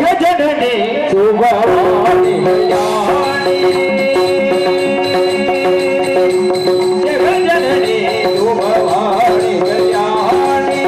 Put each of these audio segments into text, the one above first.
ஜகஜனனி சுபவாணி Kalyani ஜகஜனனி சுபவாணி Kalyani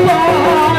Bye.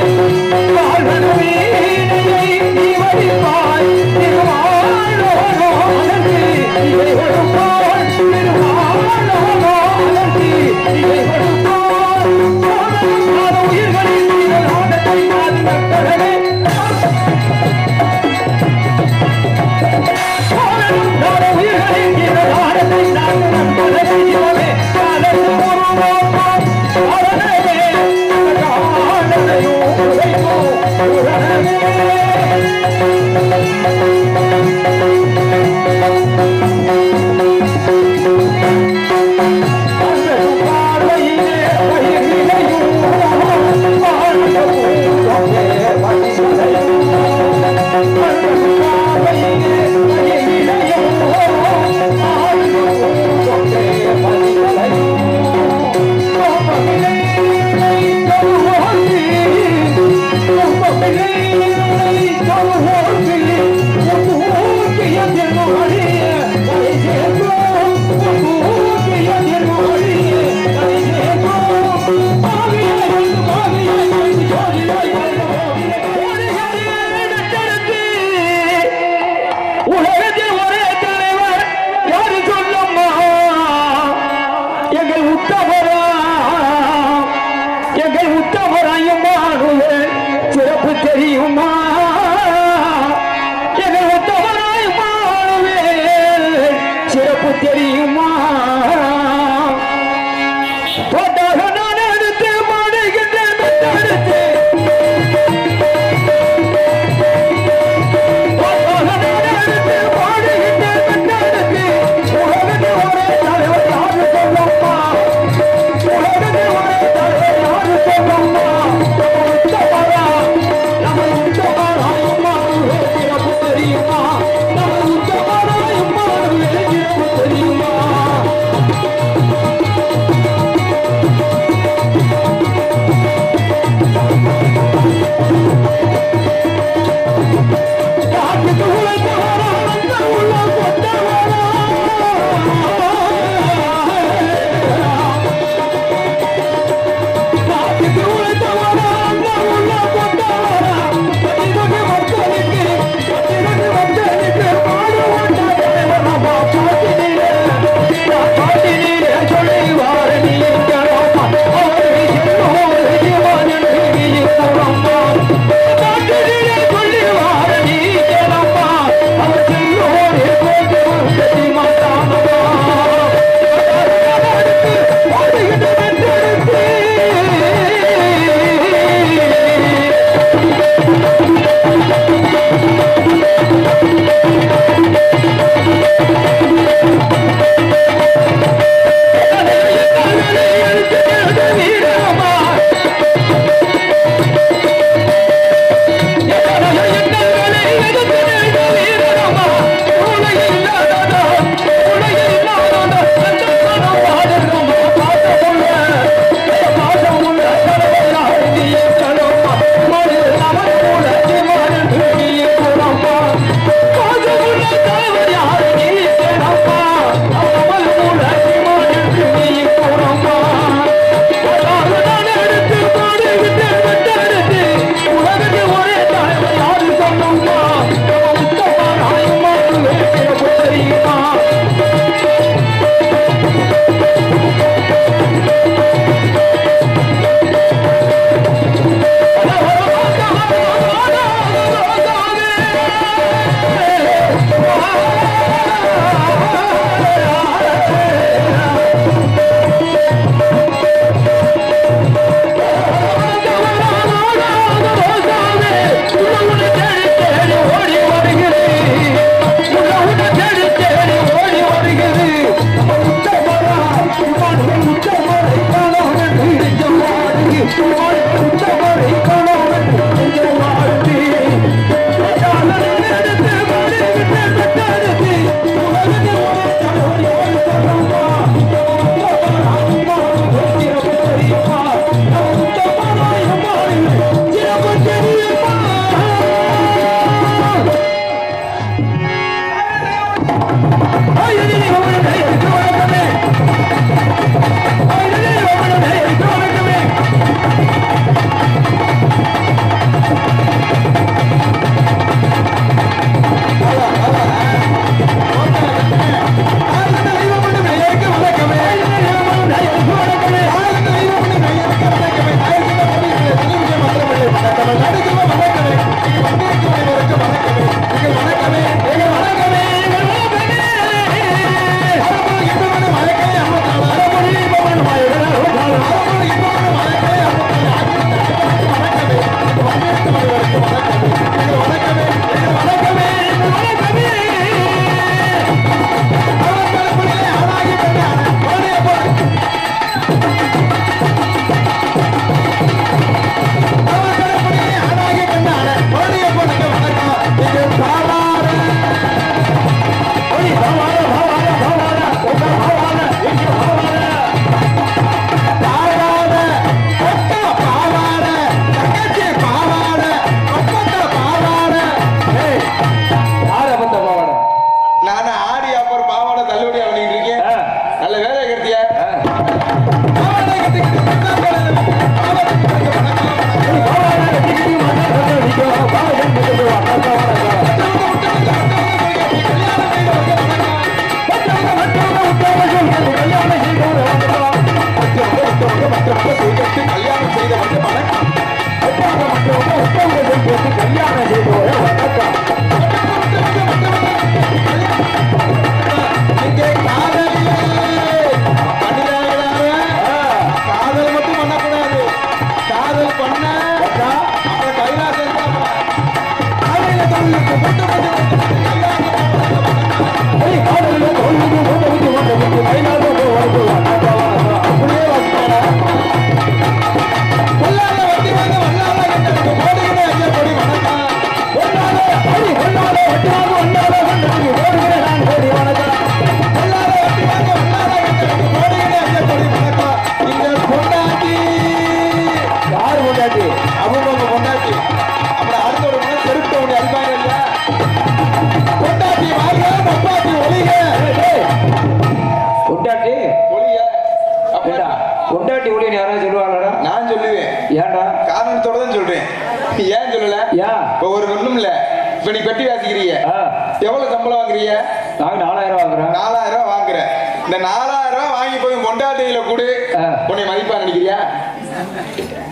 வணக்கமே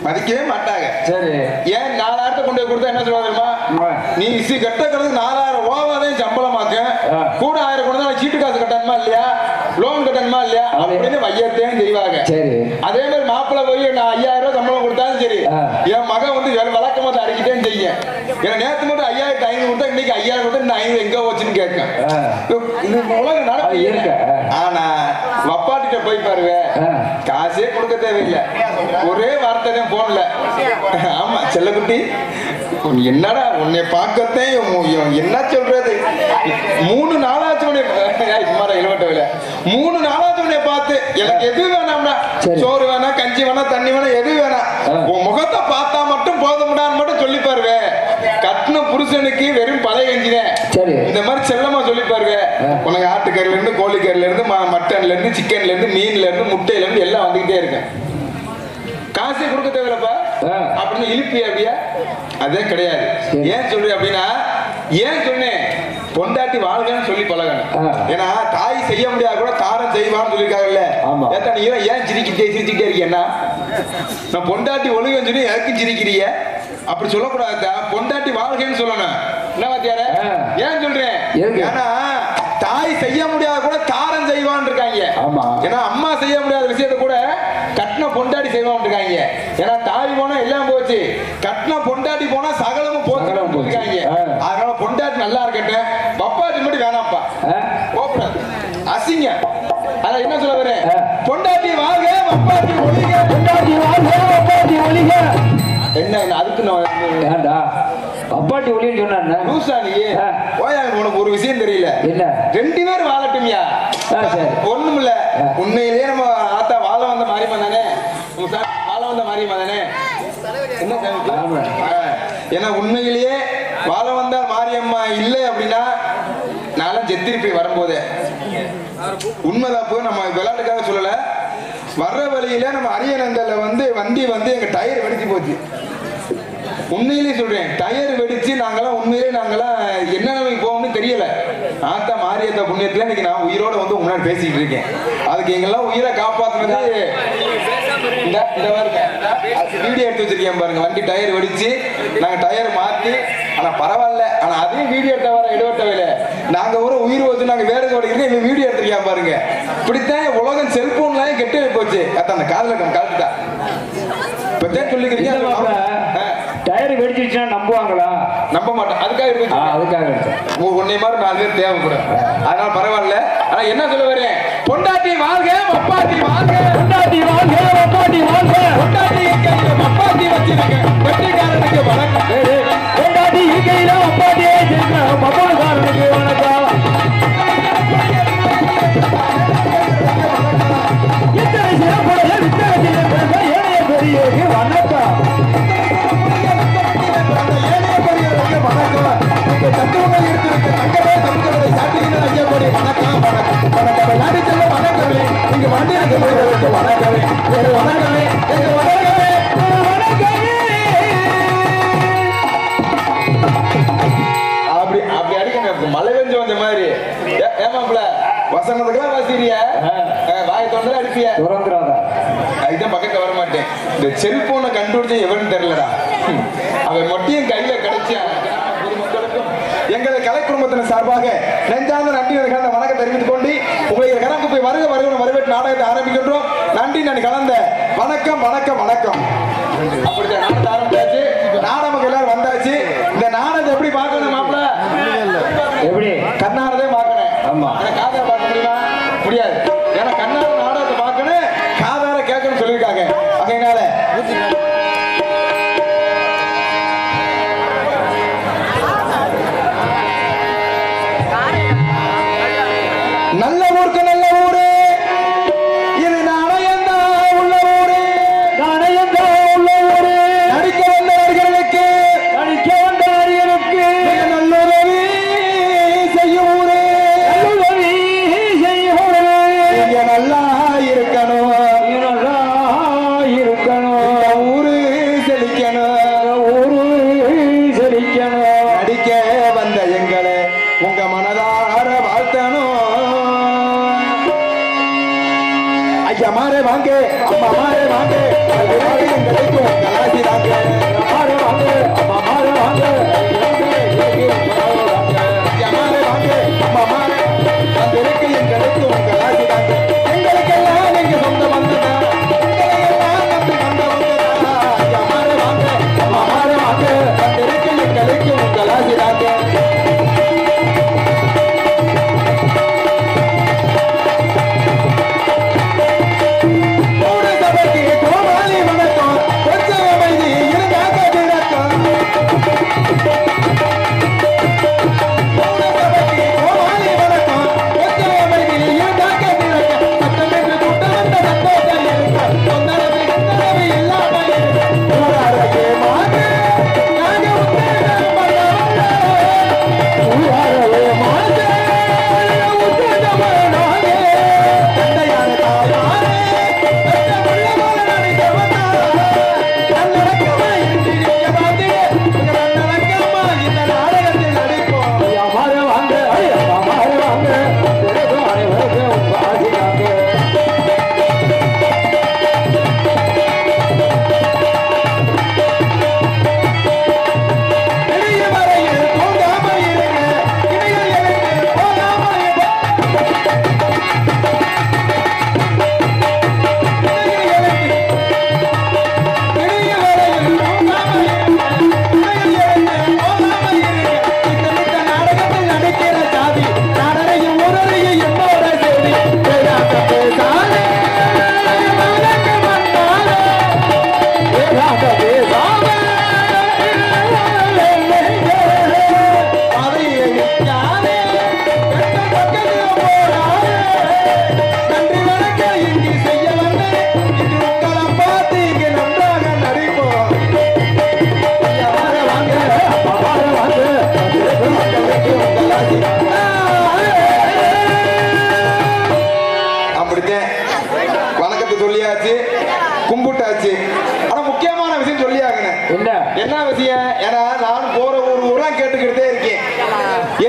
மதிக்கவே மாட்டாங்க. சரி, ஏன் 4000 கொண்டு போய் கொடுத்தா என்ன சொல்லுவாங்க? நீ இசி கட்டக்கிறதுக்கு 4000 ஓவாதான் சம்பளமாக்க, கூட 1000 கொண்டு தான் சீட்டு காசு கட்டணுமா இல்லையா, லோன் கட்டணுமா இல்லையா அப்படின்னு வையத்தையும் செய்வாங்க. அதே மாதிரி மாப்பிள்ளை போய் நான் 5000 சம்பளம் கொடுத்தாலும் சரி, என் மகன் வந்து வழக்கமா அடிக்கிட்டே செய்ய. ஏன்னா நேற்று மட்டும் 5500 கொடுத்தா இன்னைக்கு 5000 கொடுத்தா இன்னும் 500 எங்க வச்சுன்னு கேட்க. இது உலகம் நடப்பு இருக்கு. ஆனா வப்பாட்டிட்ட போய் பாருங்க, காசே கொடுக்க தேவையில்லை, ஒரே வார்த்தை தான் போன்ல. ஆமா செல்லக்குட்டி, என்னடா உன்னை பார்க்கத்தே என்ன சொல்றது, 3 நாளாச்சு சுமாரா 3 நாளாச்சு உன்னை பார்த்து எனக்கு எது வேணாம்டா, சோறு வேணா, கஞ்சி வேணா, தண்ணி வேணா, எது வேணா, உன் முகத்தை பார்த்தா மட்டும் போதும்டான்னு மட்டும் சொல்லி பாருங்க. கட்டின புருஷனுக்கு வெறும் பழைய கஞ்சினேன் இந்த மாதிரி செல்லமா சொல்லி பாருங்க. உனக்கு ஆட்டுக்கறில இருந்து, கோழிக்கறில இருந்து, மட்டன்ல இருந்து, சிக்கன்ல இருந்து, மீன்ல இருந்து, முட்டையில இருந்து எல்லாம் வந்துகிட்டே இருக்கு. காசே கொடுக்க தேவையில்லப்பா அப்படின்னு இழுப்பி அப்படியா? அதே கிடையாது. ஏன் சொல்றேன் அப்படின்னா, ஏன் சொன்னேன் பொண்டாட்டி வாழ்கன்னு சொல்லி பழகணும். ஏன்னா தாய் செய்ய முடியாது கூட தாரம் செய்வான்னு சொல்லியிருக்காங்கல்ல. ஏத்தா நீ ஏன் சிரிச்சுக்கிட்டே இருக்கீங்கன்னா, நான் பொண்டாட்டி ஒழுங்கன்னு சொல்லி எனக்கும் சிரிக்கிறிய அப்படி சொல்லக்கூடாது. பொண்டாட்டி வாழ்கைன்னு சொல்லணும். என்ன வாத்தியார ஏன் சொல்றேன்? ஏன்னா தாய் செய்ய முடியாத கூட தாரம் செய்வான்னு இருக்காங்க. ஏன்னா அம்மா செய்ய முடியாத விஷயத்த கூட கட்டின பொண்டாட்டி செய்வான் இருக்காங்க. ஏன்னா தாய் போனா எல்லாம் போச்சு, கட்டின பொண்டாட்டி போனா சகலமும் போச்சு இருக்காங்க. அதனால பொண்டாட்டி நல்லா இருக்கட்டும், பப்பாட்டி மட்டும் வேணாம்ப்பா, போக்கூடாது, அசிங்க. அதான் என்ன சொல்ல வரேன், பொண்டாட்டி வாழ்க பப்பாட்டி ஒழிக, பொண்டாட்டி வாழ்க பப்பாட்டி ஒழிக. என்ன அதுக்கு நான் அப்பாட்டி ஒளின்னு சொன்ன உனக்கு ஒரு விஷயம் தெரியல. என்ன? 2 பேரும் வாழட்டும்யா. ஒண்ணும் இல்ல, உண்மையிலேயே நம்ம ஆத்தா வாழ வந்த மாரியம்மா தானே, வாழ வந்த மாரியம்மா தானே. ஏன்னா உண்மையிலேயே வாழ வந்த மாரியம்மா இல்லை அப்படின்னா நானும் செத்திருப்பேன் வரும்போதே. உண்மைதான். போய் நம்ம விளையாட்டுக்காக சொல்லல, வர்ற வழியில நம்ம அரியநந்தல வந்து வண்டி வந்து எங்க டயர் வெடிச்சு போச்சு. உண்மையிலேயே சொல்றேன், டயர் வெடிச்சு நாங்களாம் உண்மையிலேயே நாங்களாம் என்ன நிலைமைக்கு போவோம்னு தெரியல. ஆத்தா மாரியத்தா புண்ணியத்துல இன்னைக்கு நான் உயிரோட வந்து முன்னாடி பேசிட்டு இருக்கேன். அதுக்கு எங்கெல்லாம் உயிரை காப்பாத்துனது வீடியோ எடுத்து வச்சிருக்கேன் பாருங்க. வண்டி டயர் வெடிச்சு நாங்க டயர் மாத்தி, ஆனா பரவாயில்ல, ஆனா அதையும் வீடியோ எடுத்த வர இடவட்டவையில நாங்க ஒரு உயிர் வச்சு நாங்க வேற இருக்கேன், வீடியோ எடுத்துருக்கேன் பாருங்க. இப்படித்தான் உலகம் செல்போன்லாம் கெட்டு போச்சு. அந்த காதல கலந்துட்டா இப்பதான் சொல்லிக்கிறீங்க. டயர் வெடிச்சிருச்சுன்னா நம்புவாங்களா? நம்ப மாட்டோம். அதுக்காக உன்னை மாதிரி 4 பேர் தேவைப்படும். அதனால பரவாயில்ல. ஆனா என்ன சொல்ல வரேன், பொண்டாட்டி வாழ்க பப்பாட்டி வாழ்க, பொண்டாட்டி வாழ்க பப்பாட்டி வாழ்க, பொண்டாட்டி கையில பப்பாட்டி வச்சிருக்க வெட்டிக்காரனுக்கு வணக்கம், பொண்டாட்டி கையில பப்பாட்டியே பப்பாக்காரனுக்கு வணக்கம். இத்தனை சிறப்புடைய வித்தியாசத்திலே பிறந்த ஏழைய பெரியவருக்கு வணக்கம். தத்துவங்கள் இருக்கிறது தங்கமே தங்கங்களை சாட்டிகள் ஐயப்படி வணக்கம் வணக்கம் நாடி செல்ல வணக்கமே இங்கு வண்டியர்களுக்கு வணக்கமே ஒரு வணக்கமே எங்க வணக்கமே வணக்கமே. அப்படி அப்படி அடிக்கணும். மழை பெஞ்சு வந்த மாதிரி ஏமாப்ல வசனத்துக்குலாம் வாசிக்கிறிய, வாய் தொண்டல அடிப்பிய அதுதான் பக்கத்துல வர மாட்டேன். இந்த செல்போனை கண்டுபிடிச்ச எவன்னு தெரியலடா, அவன் மொட்டையும் கையில கிடைச்சா. எங்களது கலை குடும்பத்தின் சார்பாக நெஞ்சார்ந்த நன்றி கலந்த வணக்கம் தெரிவித்துக் கொண்டு உங்களுடைய கரங்கு போய் வருக வருக வரவேற்று நாடகத்தை ஆரம்பிக்கின்றோம். நன்றி நான் கலந்த வணக்கம் வணக்கம் வணக்கம். அப்படிதான் நாடகம் ஆரம்பிச்சாச்சு, நாடகம் எல்லாரும் வந்தாச்சு. இந்த நாடகத்தை எப்படி பார்க்கணும் மாப்பிள்ள?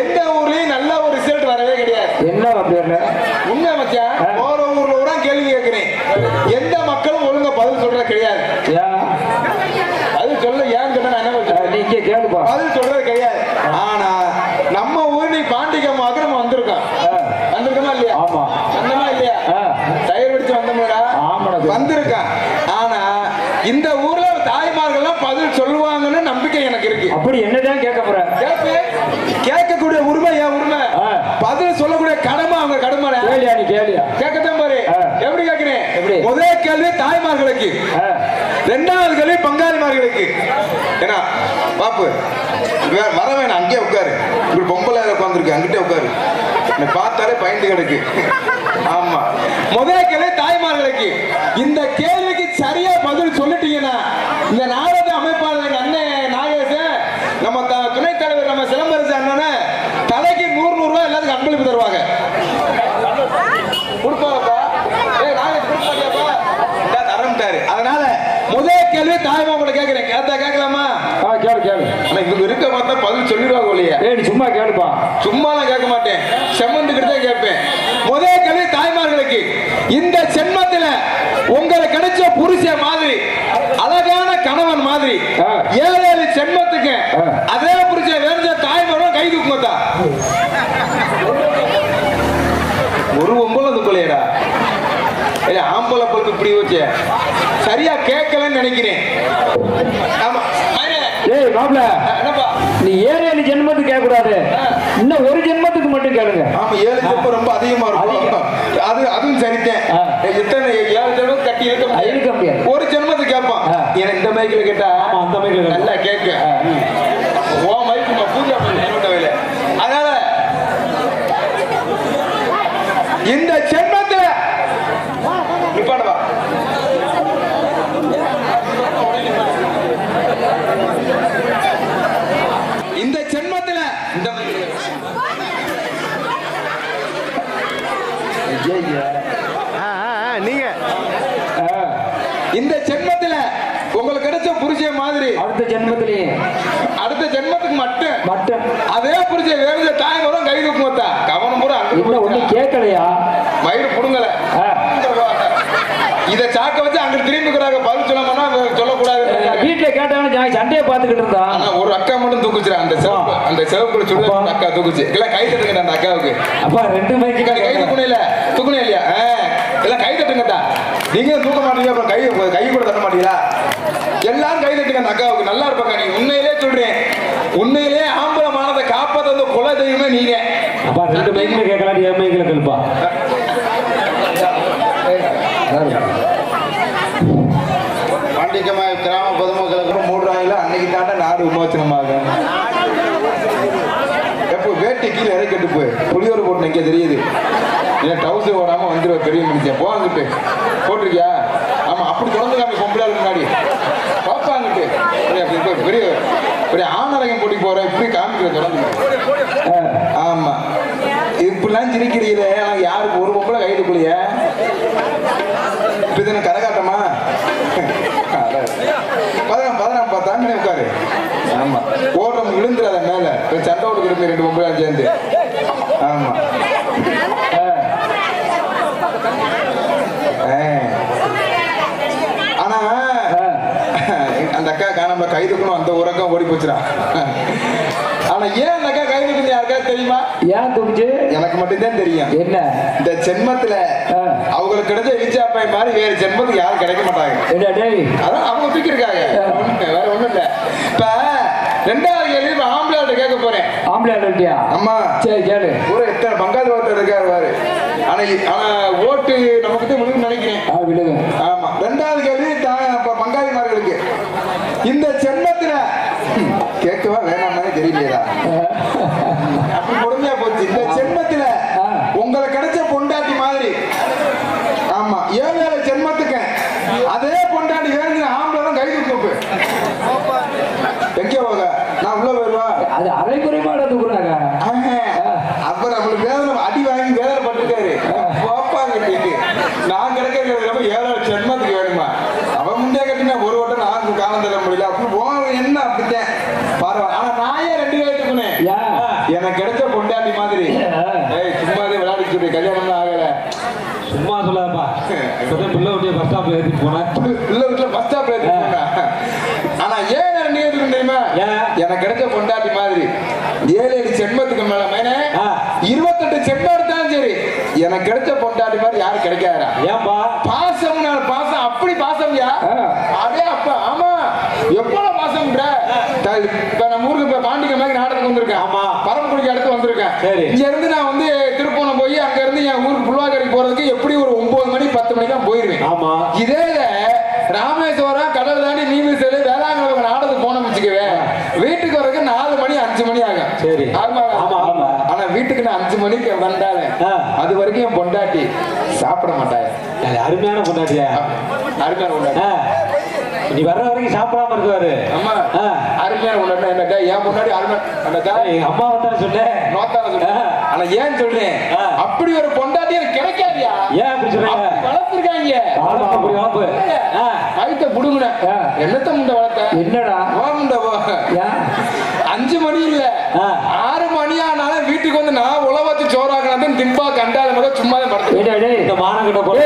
எந்த ஊர்லயும் நல்ல ஒரு ரிசல்ட் வரவே கிடையாது. என்ன அப்படி உண்மை மச்சான். போற ஊர்ல ஊரா கேள்வி கேட்கிறேன், எந்த மக்களும் ஒழுங்கா பதில் சொல்றது கிடையாது. அது சொல்ல ஏன்னு கேட்டா நீங்க கேளுப்பா, பதில் சொல்றது கிடையாது. ஆனா நம்ம ஊர் நீ பாண்டிகமாக நம்ம வந்திருக்கோம், வந்திருக்கோமா இல்லையா? ஆமா, வந்தமா இல்லையா? தயிர் பிடிச்சு வந்தோம்டா, வந்திருக்கான். ஆனா இந்த ஊர்ல தாய்மார்கள்லாம் பதில் சொல்லுவாங்கன்னு நம்பிக்கை எனக்கு இருக்கு. அப்படி என்னதான் கேட்க போற? கேட்கக்கூடிய உரிமை என் உரிமை, பதில் சொல்லக்கூடிய கடமை அவங்க கடமை. கேளியா நீ? கேளியா? கேட்கத்தான் பாரு. எப்படி கேட்கிறேன்? முதல் கேள்வி தாய்மார்களுக்கு, இரண்டாவது கேள்வி பங்காளிமார்களுக்கு. ஏன்னா பாப்பு வர வேணாம், அங்கே உட்காரு. இப்படி பொம்பளை உட்காந்துருக்கு, அங்கிட்டே உட்காரு. பார்த்தாலே பயந்து கிடக்கு. ஆமா, முதல் கேள்வி தாய்மார்களுக்கு. இந்த கேள்விக்கு சரியா பதில் சொல்லிட்டீங்கன்னா இந்த நாடக அமைப்பாளர் அண்ணன் நாகேசன், நம்ம துணைத் தலைவர் நம்ம சிலம்பரசு அண்ணன் தலைக்கு 100 ரூபாய் எல்லாத்துக்கும் அன்பளிப்பு தருவாங்க. கொடுப்பாப்பா, தரம்ட்டாரு. அதனால முதல் கேள்வி தாய்மார்களை கேட்கிறேன். கேட்கலாமா? கேளு கேளு. ஆனா இவங்க இருக்க பார்த்தா பதில் சொல்லிடுவாங்க இல்லையா? நீ சும்மா கேளுப்பா. சும்மா நான் கேட்க மாட்டேன், செம்மந்துக்கிட்டு தான் கேட்பேன். முதல் கேள்வி தாய்மார்களுக்கு. இந்த ஜென்மத்துல உங்களுக்கு கிடைச்ச புருஷன் மாதிரி, அழகான கணவன் மாதிரி 7 ஜென்மத்துக்கு அதே புருஷன் வேற தாய்மாரும் கை தூக்குமத்தா? ஒரு ஒன்பது கொள்ளையடா ஆம்பளை பத்து இப்படி வச்சு சரியா கேட்கலன்னு நினைக்கிறேன். ஆமா, ஏய் மாப்ள, நீ 7 ஜென்மத்துக்கு கேட்க கூடாது, இன்னும் ஒரு ஜென்மத்துக்கு மட்டும் கேளுங்க. ஆமா, 7 ஜென்மம் ரொம்ப அதிகமா இருக்கும். அதுவும் சரித்தேன். எத்தனை 7 ஜென்மம் கட்டி இருக்க முடியாது, ஒரு ஜென்மத்துக்கு கேட்பான். ஏன்னா இந்த மைக்கில கேட்டா அந்த மைக்கில நல்லா கேட்க ஓ மைக்கு பூஜா பண்ண. அதனால இந்த ஜென்மத்துல நிப்பாடவா இந்த ஜென்மத்துல நீங்க இந்த ஜென்மத்துல உங்களுக்கு கிடைச்ச புருஷன் மாதிரி அடுத்த ஜென்மத்துக்கு மட்டும் அதே புருஷன் வேறு தாய் வரும் கை தூக்குமத்தா? கவனம் பூரா ஒண்ணு கேட்கலையா? மயிறு புடுங்கல. இதை சாக்க வச்சு அங்க திரும்பிக்கிறாங்க. பதில் சொல்லாமன்னா சொல்லக்கூடாது. வீட்டுல கேட்டாலும் சண்டையை பார்த்துக்கிட்டு இருந்தா ஒரு அக்கா மட்டும் தூக்குச்சுரா. அந்த சிவப்புல சொல்ல அக்கா தூக்குச்சு. எல்லாம் கை தட்டுங்க அந்த அக்காவுக்கு. அப்பா 2 மைக்கு கை தூக்கணும் இல்லையா? எல்லாம் கை தட்டுங்கட்டா. நீங்க தூக்க மாட்டீங்க, அப்புறம் கை கூட தட்ட மாட்டீங்களா? எல்லாரும் கை தட்டுங்க அந்த அக்காவுக்கு. நல்லா இருப்பாங்க. நீ உண்மையிலே சொல்றேன், உண்மையிலே ஆம்பளை மானத்தை காப்பாத்த குல தெய்வமே நீங்க. அப்பா 2 மைக்குல கேட்கலாம், 7 மைக்குல கேள்ப்பா. பாண்டிகமா கிராம பொதுமக்களுக்கு 3 ரூபாயில அன்னைக்கு தாண்டா நாடு விமோச்சனமாக. எப்போ வேட்டி கீழே இறக்கிட்டு போய் புளியோரு போட்டு நிக்க தெரியுது. ஏன் டவுசர் ஓடாம வந்துருவ பெரிய மனுஷன் போவாங்கிட்டு போட்டிருக்கியா? ஆமா, அப்படி தொடர்ந்து காமி பொம்பளை முன்னாடி பாப்பாங்கிட்டு பெரிய பெரிய ஆணரகம் போட்டி போற இப்படி காமிக்கிற தொடர்ந்து. ஆமா, இப்படிலாம் சிரிக்கிறீங்களே, யாருக்கு ஒரு பொம்பளை கைதுக்குள்ளைய இப்ப கரகாட்டமா? 15 தாங்க உட்காரு. ஆமா, ஓட்டம் விழுந்துடாத மேல சண்டோடு கிடந்து 2 பொம்பளை சேர்ந்து. ஆமா, ஆனா அந்த அக்கா காணாம கைதுக்கணும் அந்த உறக்கம் ஓடி போச்சுறான். ஆனா ஏன் அந்த அக்கா கைதுக்கு யாருக்கா தெரியுமா? ஏன் தூக்குச்சு? எனக்கு மட்டும்தான் தெரியும். என்ன? இந்த ஜென்மத்துல அவங்களுக்கு கிடைச்ச இலிச்சாப்பை மாதிரி வேற ஜென்மத்துக்கு யாரும் கிடைக்க மாட்டாங்க. அதான் அவங்க தூக்கிருக்காங்க, வேற ஒண்ணும் இல்ல. இப்ப 2வது கேள்வி ஆம்பளையாட்ட கேட்க போறேன். ஆம்பளையாட்டியா? ஆமா, சரி கேளு. ஒரு எத்தனை பங்காளி ஒருத்தர் இருக்காரு. ஆனா ஓட்டு நமக்கு விழுந்து நினைக்கிறேன். ஆமா, 2வது கேள்வி பங்காளிமார்களுக்கு. இந்த ஜென்மத்துல கேட்கவா வேணாமே தெரியலையா? அப்படி கொடுமையா போச்சு. இந்த ஜென்மத்துல உங்களுக்கு கிடைச்ச பொண்டாட்டி மாதிரி, ஆமா 7 ஜென்மத்துக்கு அதே பொண்டாட்டி வேறு ஆம்பளை கை தூக்கு. எங்க போக நான் உள்ள வருவா? அது அரைக்குறைபாடு தூக்குறாங்க. அப்புறம் நம்மளுக்கு வேதனை அடி வாங்கி வேதனை பட்டிருக்காரு. நான் கிடைக்கிறது 7 ஜென்மத்துக்கு வேணுமா? அவன் முன்னே கட்டினா ஒரு வட்டம் நான் காலம் தர முடியல. அப்படி என்ன அப்படித்தான் பரவாயில்ல. ஆனா நான் ஏன் 2 கேட்டுக்குனேன்? எனக்கு கிடைச்ச பொண்டாட்டி மாதிரி. சும்மாதே விளையாடி சொல்லி கல்யாணம்லாம் ஆகல. சும்மா சொல்லாதப்பா. இப்பதான் பிள்ளை விட்டு பஸ் ஸ்டாப்ல ஏற்றிட்டு போனேன். பிள்ளை வீட்டுல பஸ் ஸ்டாப்ல ஏற்றிட்டு போனேன். ஆனா ஏன் நீ எதுக்கு தெரியுமா? எனக்கு கிடைச்ச பொண்டாட்டி மாதிரி 7 சென்மத்துக்கு மேல மேனே 28 சென்மம் எடுத்தாலும் சரி எனக்கு கிடைச்ச பொண்டாட்டி மாதிரி யாரும் கிடைக்காதா? ஏன்பா? பாசம் பாசம் அப்படி பாசம்யா. அதே அப்ப ஆமா எவ்வளவு பாசம்ன்ற. இப்ப நம்ம ஊருக்கு இப்ப பாண்டிக மாதிரி நாடகத்துக்கு வந்திருக்கேன். ஆமா. பரமக்குடிக்கு அடுத்து வந்திருக்கேன். சரி. இங்க இருந்து நான் வந்து திருப்பூணம் போய் அங்க இருந்து என் ஊருக்கு புல்வாக்கரைக்கு போறதுக்கு எப்படி ஒரு 9 மணி 10 மணிக்கு தான் போயிருவேன். ஆமா. இதே ராமேஸ்வரம் கடல் தாண்டி நீங்க சரி வேளாங்கண்ணி நாடகத்துக்கு போனோம் வச்சுக்கவே வீட்டுக்கு வரதுக்கு 4 மணி 5 மணி ஆகும். சரி. ஆமா. ஆனா வீட்டுக்கு நான் 5 மணிக்கு வந்தாலும் அது வரைக்கும் என் பொண்டாட்டி சாப்பிட மாட்டாங்க. அருமையான பொண்டாட்டியா? அருமையான பொண்டாட்டி. நீ வர்ற வரைக்கும் சாப்பிடாம இருக்குவாரு. அம்மா அருமையான பொண்டாட்டி. என்னக்கா என் பொண்டாட்டி அருமை. எங்க அம்மா வந்தாலும் சொன்னேன். நோத்தால சொன்னேன். ஆனா ஏன் சொல்றேன் அப்படி ஒரு பொண்டாட்டி எனக்கு கிடைக்காதியா? ஏன் அப்படி சொல்றீங்க? வளர்த்துருக்காங்க. அப்படி வளர்ப்பு கைத்த புடுங்குன என்னத்த முண்டை வளர்த்த? என்னடா முண்டை 5 மணி இல்ல 6 மணி ஆனாலும் வீட்டுக்கு வந்து நான் உழவத்து சோறாக்கணும் திம்பா கண்டாத மாதிரி சும்மா படுத்து இந்த மானங்கிட்ட போல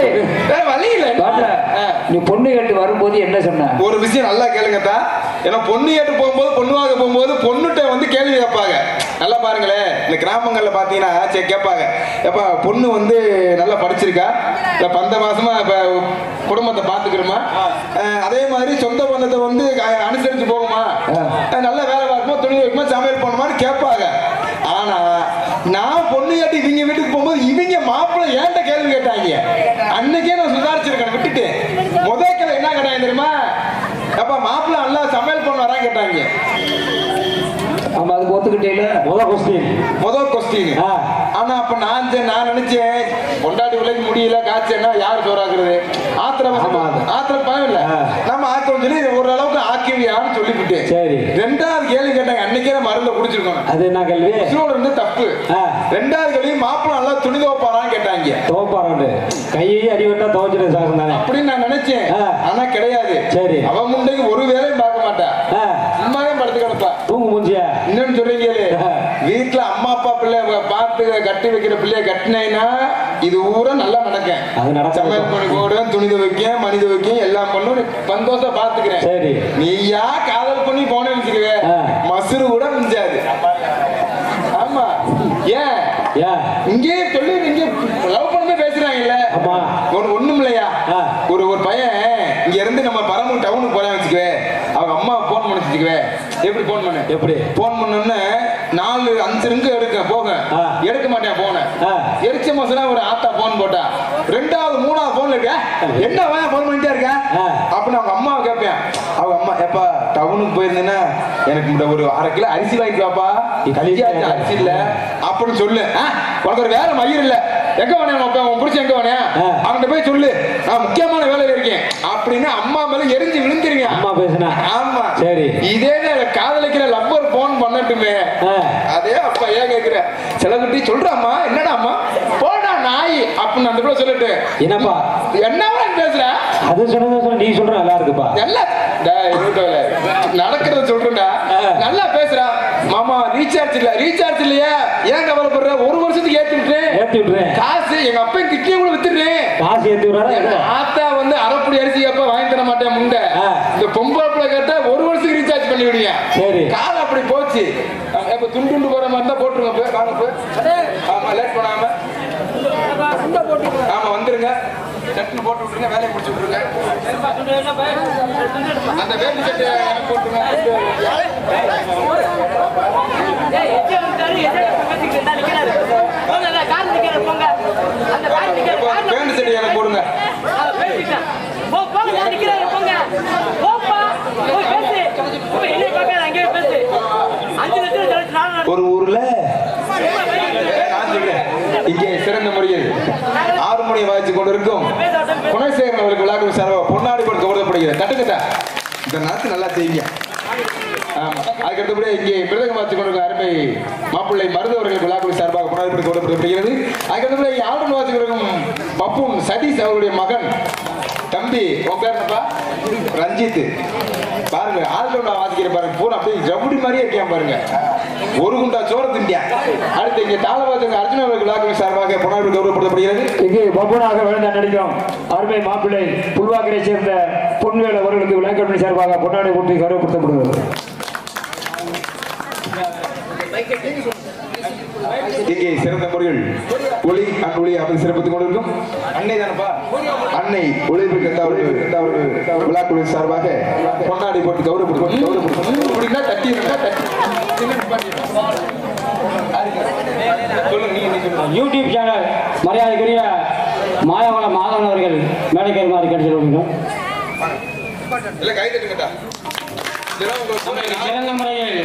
வழி இல்ல. நீ பொண்ணு கேட்டு வரும்போது என்ன சொன்ன? ஒரு விஷயம் நல்லா கேளுங்கத்தா. ஏன்னா பொண்ணு கேட்டு போகும்போது பொண்ணு வாங்க போகும்போது பொண்ணுகிட்ட வந்து கேள்வி கேட்பாங்க. நல்லா பாருங்களேன், இந்த கிராமங்கள்ல பாத்தீங்கன்னா சரி கேட்பாங்க, எப்பா பொண்ணு வந்து நல்லா படிச்சிருக்கா, இல்ல 12 மாசமா இப்ப குடும்பத்தை பாத்துக்கிறோமா, அதே மாதிரி சொந்த பந்தத்தை வந்து அனுசரிச்சு போகுமா, நல்ல வேலை பார்க்குமா, துணி வைக்குமா, சமையல் பண்ணுமான்னு கேட்பாங்க. ஆனா நான் பொண்ணு கேட்டு இவங்க வீட்டுக்கு போகும்போது இவங்க மாப்பிள்ளை ஏன்ட்ட கேள்வி கேட்டாங்க. அன்னைக்கே நான் சுதாரிச்சிருக்கேன் விட்டுட்டு. முதல் கேள்வி என்ன கேட்டாங்க தெரியுமா? அப்ப மாப்பிள்ளை நல்லா சமையல் பண்ண வரா கேட்டாங்க. ஆமா, அது ஒத்துக்கிட்டே முதல் கொஸ்டின். ஆனா அப்ப நான் நினைச்சேன் பொண்டாட்டி உழைக்க முடியல காய்ச்சேன்னா யாரு சோறாக்குறது, ஆத்திர பயம் இல்ல, நம்ம ஆக்கம் சொல்லி ஓரளவுக்கு ஆக்கிவியான்னு சொல்லிவிட்டேன். சரி. 2வது கேள்வி கேட்டாங்க. அன்னைக்கே மருந்த குடிச்சிருக்கோம். அது என்ன கேள்வி? இருந்து தப்பு. 2வது கேள்வி மாப்பிள்ளை நல்லா துணி துவப்பாரான்னு கேட்டாங்க. துவப்பாரு கையை அடிவட்டா துவச்சிட சார் அப்படின்னு நான் நினைச்சேன். ஆனா கிடையாது. சரி. அவ முண்டைக்கு ஒரு வேலையும் பார்க்க மாட்டா, சும்மாவே படுத்து கிடப்பா. தூங்கு மூஞ்சியா. இன்னொன்னு சொல்றீங்க, வீட்டுல அம்மா அப்பா பிள்ளை பார்த்து கட்டி வைக்கிற பிள்ளைய கட்டினேன்னா இது ஊரா நல்லா நடக்கும். சமையல் பண்ணி போடுவேன், துணி துவைக்க, மணி துவைக்க, எல்லாம் பண்ணும், சந்தோஷம் பாத்துக்கிறேன். சரி. நீயா காதல் பண்ணி போனேன்னு வச்சுக்குவே மசுறு கூட மிஞ்சாது. ஆமா. ஏன் இங்கே சொல்லி இங்க லவ் பண்ணவே பேசுறாங்கல்ல. ஒண்ணும் இல்லையா, ஒரு பையன் இங்க இருந்து நம்ம பரமூர் டவுனுக்கு போறேன் வச்சுக்குவே, அவங்க அம்மா போன் பண்ண வச்சுக்குவே, எப்படி போன் பண்ண, எப்படி போன் பண்ணோன்னு 4-5 ரிங்கு எடுக்க போக எடுக்க மாட்டேன் போன எரிச்ச மாசம் ஒரு ஆத்தா போன் போட்டா 2வது 3வது போன்ல இருக்க என்ன போன் பண்ணிட்டே இருக்க அப்படின்னு அவங்க அம்மாவை கேட்பேன். அவங்க அம்மா எப்பா டவுனுக்கு போயிருந்தேன்னா எனக்கு ஒரு 1/2 கிலோ அரிசி வாங்கிக்குவாப்பா, அரிசி இல்ல அப்படின்னு சொல்லு, உனக்கு ஒரு வேற மயிர் இல்ல, எங்க வேணேன் உன் புடிச்சு எங்க வேணேன் அவன்கிட்ட போய் சொல்லு, நான் முக்கியமான வேலையில இருக்கேன் அப்படின்னு அம்மா மேல எரிஞ்சு விழுந்துருங்க. அம்மா பேசுனா. ஆமா. சரி. இதே காதலிக்கிற லவ்வர் போன் பண்ணட்டுமே, அதே அப்பா ஏன் கேக்குற சில குட்டி சொல்றாம்மா, என்னடா அம்மா போடா நாய் அப்படின்னு அந்த பிள்ளை சொல்லிட்டு என்னப்பா என்னவா பேசுற, அது சொன்னது நீ சொல்ற நல்லா இருக்குப்பா, நல்லா நடக்கிறத சொல்றா, நல்லா பேசுறா. மாமா ரீசார்ஜ் இல்லையா, ஏன் கவலைப்படுற, 1 வருஷத்துக்கு ஏத்தி விட்டுறேன் காசு, எங்க அப்பா கிட்டே கூட வித்துடுறேன் காசு ஏத்தி விடுறாரு. ஆத்தா வந்து அரைப்படி அரிசி அப்பா வாங்கி தர மாட்டேன் முண்டை, இந்த பொம்பளை பிள்ளை கேட்டா 1 வருஷத்துக்கு ரீசார்ஜ் பண்ணி விடுங்க. சரி. காலம் அப்படி போச்சு. இப்ப துண்டு போற மாதிரி தான் போட்டுருங்க போய் வாங்க போய். ஆமா லேட் பண்ணாம ஆமா வந்துருங்க, சட்னி போட்டு விட்டுருங்க, வேலையை முடிச்சு விட்டுருங்க. அந்த வேட்டி சட்டை போட்டுருங்க. பேண்ட் சட்டை எனக்கு போடுங்க. ஒரு ஊர்ல இங்கே சிறந்த முறையில் 6 மணி வாய்ச்சி கொண்டிருக்கும் குணசேகரன் அவர்களுக்கு விழாக்கள் சார்பாக பொன்னாடி கொடுத்து கொடுக்கப்படுகிறது. தட்டுக்கட்டா இந்த நாட்டு நல்லா செய்யுங்க. அதுக்கடுத்தபடி இங்கே மிருதகம் வாய்ச்சி கொண்டிருக்கும் அருமை மாப்பிள்ளை மருதவர்களுக்கு விழாக்கள் சார்பாக பொன்னாடி கொடுத்து கொடுக்கப்படுகிறது. அதுக்கடுத்தபடி ஆளுநர் வாய்ச்சி கொண்டிருக்கும் பப்புன் சதீஷ் அவருடைய மகன் தம்பி உன் பேர் என்னப்பா? ரஞ்சித். பாருங்க ஆல்ரவுண்டா வாசிக்கிற பாருங்க, பூரா அப்படியே ஜவுடி மாதிரியே இருக்கான் பாருங்க. ஒரு குண்டா சோறு திண்டியா. அடுத்து இங்க தாளவாதங்க அர்ஜுன விழாக்கள் சார்பாக புனாடு கௌரவப்படுத்தப்படுகிறது. இங்கே பப்புனாக விழுந்த நடிக்கும் அருமை மாப்பிள்ளை புல்வாக்கரை சேர்ந்த பொன்வேல் அவர்களுக்கு விளையாட்டு சார்பாக பொன்னாடை போட்டி கௌரவப்படுத்தப்படுகிறது. இங்கே சிறந்த முறையில் ஒளி ஒளி அப்படி சிறப்பித்துக் கொண்டிருக்கும் அன்னை தானப்பா, அன்னை ஒளிபெருக்கு விழாக்குழு சார்பாக பொன்னாடி போட்டு கௌரவப்படுத்தும். தட்டி யூடியூப் சேனல் மரியாதைக்குரிய மாயவளம் மாதவன் அவர்கள் மேடைக்கேறுமாறு கேட்டுக்கொள்கிறோம். சிறந்த முறையில்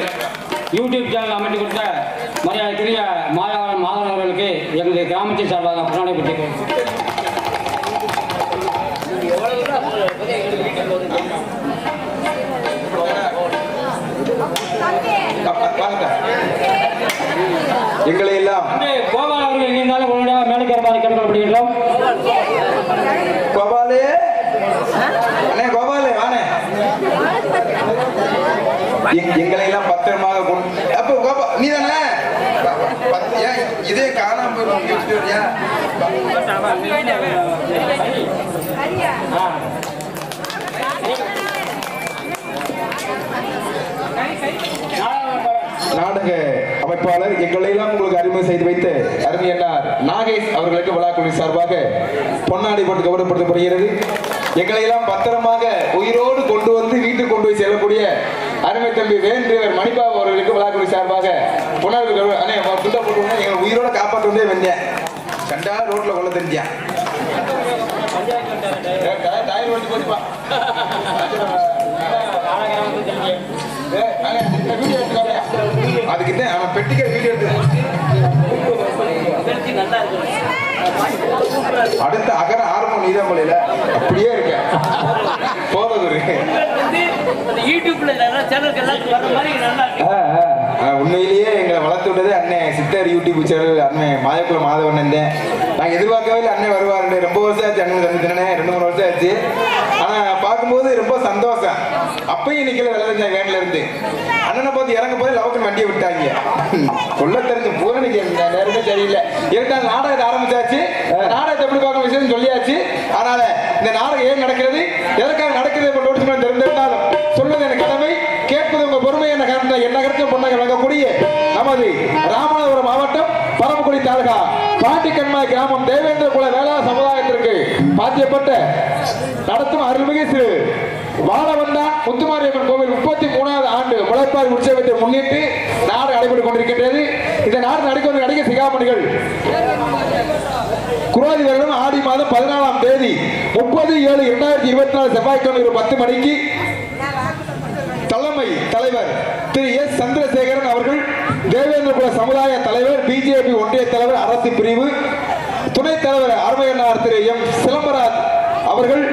யூடியூப் சேனல் அமைத்து கொடுத்த மரியாதைக்குரிய மாயவளம் மாதவன் அவர்களுக்கு எங்களுடைய கிராமத்தின் சார்பாக புனாடை பெற்றுக்கிறோம். எங்களை எல்லாம் கோபால் அவர்கள் இருந்தாலும் உடனடியாக மேடைக்கேறுமாறு கேட்டுக்கொள்ளப்படுகின்றோம். கோபாலே அண்ணே, கோபாலே வானே, எங்களை எல்லாம் பத்திரமாக அப்ப கோபா நீ தானே இதே காணாம போயிருயா. நாடக அமைப்பாளர் எங்களை எல்லாம் உங்களுக்கு அறிமுகம் செய்து வைத்து அருமையன்னார் நாகேஷ் அவர்களுக்கு விழாக்குழு சார்பாக பொன்னாடை போட்டு கௌரவப்படுத்தப்படுகிறது. எங்களை எல்லாம் பத்திரமாக உயிரோடு கொண்டு வந்து வீட்டுக்கு கொண்டு போய் செல்லக்கூடிய அருமை தம்பி வேண்டியவர் மணிபாபு அவர்களுக்கு விழாக்குழு சார்பாக பொன்னாடை துண்டா போட்டு எங்களை உயிரோட காப்பாற்ற வந்தே வந்தேன். கண்டா ரோட்ல கொள்ள தெரிஞ்சான் அதுக்கு அவன் பெட்டிக்க வீடியோ அடுத்த அகர ஆரம்பம் நீதாமலையில அப்படியே இருக்க போதது உண்மையிலேயே எங்களை வளர்த்து விட்டது அண்ணன் சித்தர் யூடியூப் சேனல் அண்ணன் மாயக்குள மாதவன். நாங்க எதிர்பார்க்கவே இல்லை அண்ணன் வருவாரு. ரொம்ப வருஷம் ஆச்சு அண்ணன் சந்தித்தனே, 2-3 வருஷம் ஆச்சு. ஆனா பார்க்கும்போது ரொம்ப சந்தோஷம். அப்பயும் நிக்கல விளையாடுங்க வேன்ல இருந்து அண்ணனை பார்த்து இறங்க போது லவக்கன் வண்டியை விட்டாங்க. சொல்ல தெரிஞ்ச பூரணிக்கு நேரமே தெரியல. ஏற்கனவே நாடகத்தை ஆரம்பிச்சாச்சு, நாடகத்தை எப்படி பார்க்க விஷயம் சொல்லியாச்சு. அதனால இந்த நாடகம் ஏன் நடக்கிறது, எதற்காக நடக்கிறது தெரிந்திருந்தாலும் சொல்வது என் கடமை, கேட்பது உங்க பொறுமை. என்ன கருத்து பொண்ணாக விளங்கக்கூடிய நமது ராமநாதபுரம் மாவட்டம் பரமக்குடி தாலுகா பாண்டிக்கண்மாய் கிராமம் தேவேந்திர குல வேளா சமுதாயத்திற்கு பாத்தியப்பட்ட நடத்தும் அருள்மிகு திரு வாழவந்தான் முத்துமாரியம்மன் கோவில் 33வது ஆண்டு முளைப்பாரி உற்சவத்தை முன்னிட்டு நாடு நடைபெற்றுக் கொண்டிருக்கின்றது. இந்த நாடு நடைபெறும் நடிகர் சிகாமணிகள் குரோதி வருடம் ஆடி மாதம் 14ஆம் தேதி 30/7/2024 செவ்வாய்க்கிழமை 10 மணிக்கு தலைமை தலைவர் திரு எஸ் சந்திரசேகரன் அவர்கள், தேவேந்திர குல சமுதாய தலைவர், பிஜேபி ஒன்றிய தலைவர் அரசு பிரிவு துணைத் தலைவர் அருமையன்னார் திரு எம் சிலம்பராஜ் அவர்கள்,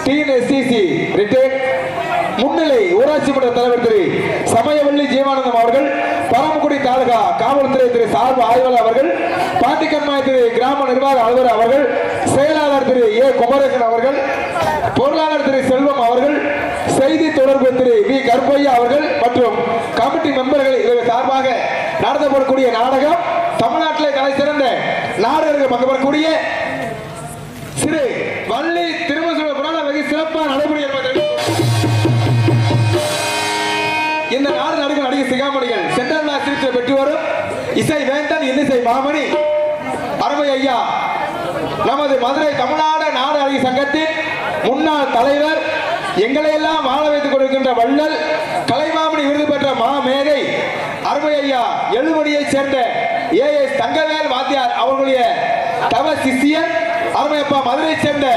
டிஎன்எஸ்டிசி ரிட்டையர்ட் முன்னிலை ஊராட்சி மன்ற தலைவர் திரு சமயவள்ளி ஜீவானந்தம் அவர்கள், பரமக்குடி தாலுகா காவல்துறை திரு சார்பு ஆய்வாளர் அவர்கள், பாண்டிக்கண்மாய் திரு கிராம நிர்வாக அலுவலர் அவர்கள், செயலாளர் திரு ஏ குமரேசன் அவர்கள், பொருளாளர் திரு செல்வம் அவர்கள், செய்தி தொடர்பு திரு வி கருப்பையா அவர்கள் மற்றும் கமிட்டி மெம்பர்கள் இதற்கு சார்பாக நடத்தப்படக்கூடிய நாடகம் தமிழ்நாட்டிலே தலை சிறந்த நாடகர்கள் பங்கு பெறக்கூடிய சிறு வள்ளி திருமசூல புராண வெகு சிறப்பாக நடைபெறும் என்பதை இந்த நாடு நடிகர் நடிகர் சிகாமணிகள் சென்ட்ரல் சிகிச்சை பெற்று வரும் இசை வேந்தன் இன்னிசை மாமணி அருமை ஐயா நமது மதுரை தமிழ்நாடு நாடு நடிகர் சங்கத்தின் முன்னாள் தலைவர், எங்களை எல்லாம் வாழ வைத்துக் கொண்டிருக்கின்ற வள்ளல் கலைமாமணி விருது பெற்ற மாமேதை அருமை ஐயா எழுமணியை சேர்ந்த ஏஎஸ் தங்கவேல் வாத்தியார் அவர்களுடைய தவ சிஷியன் அருமையப்பா மதுரை சேர்ந்த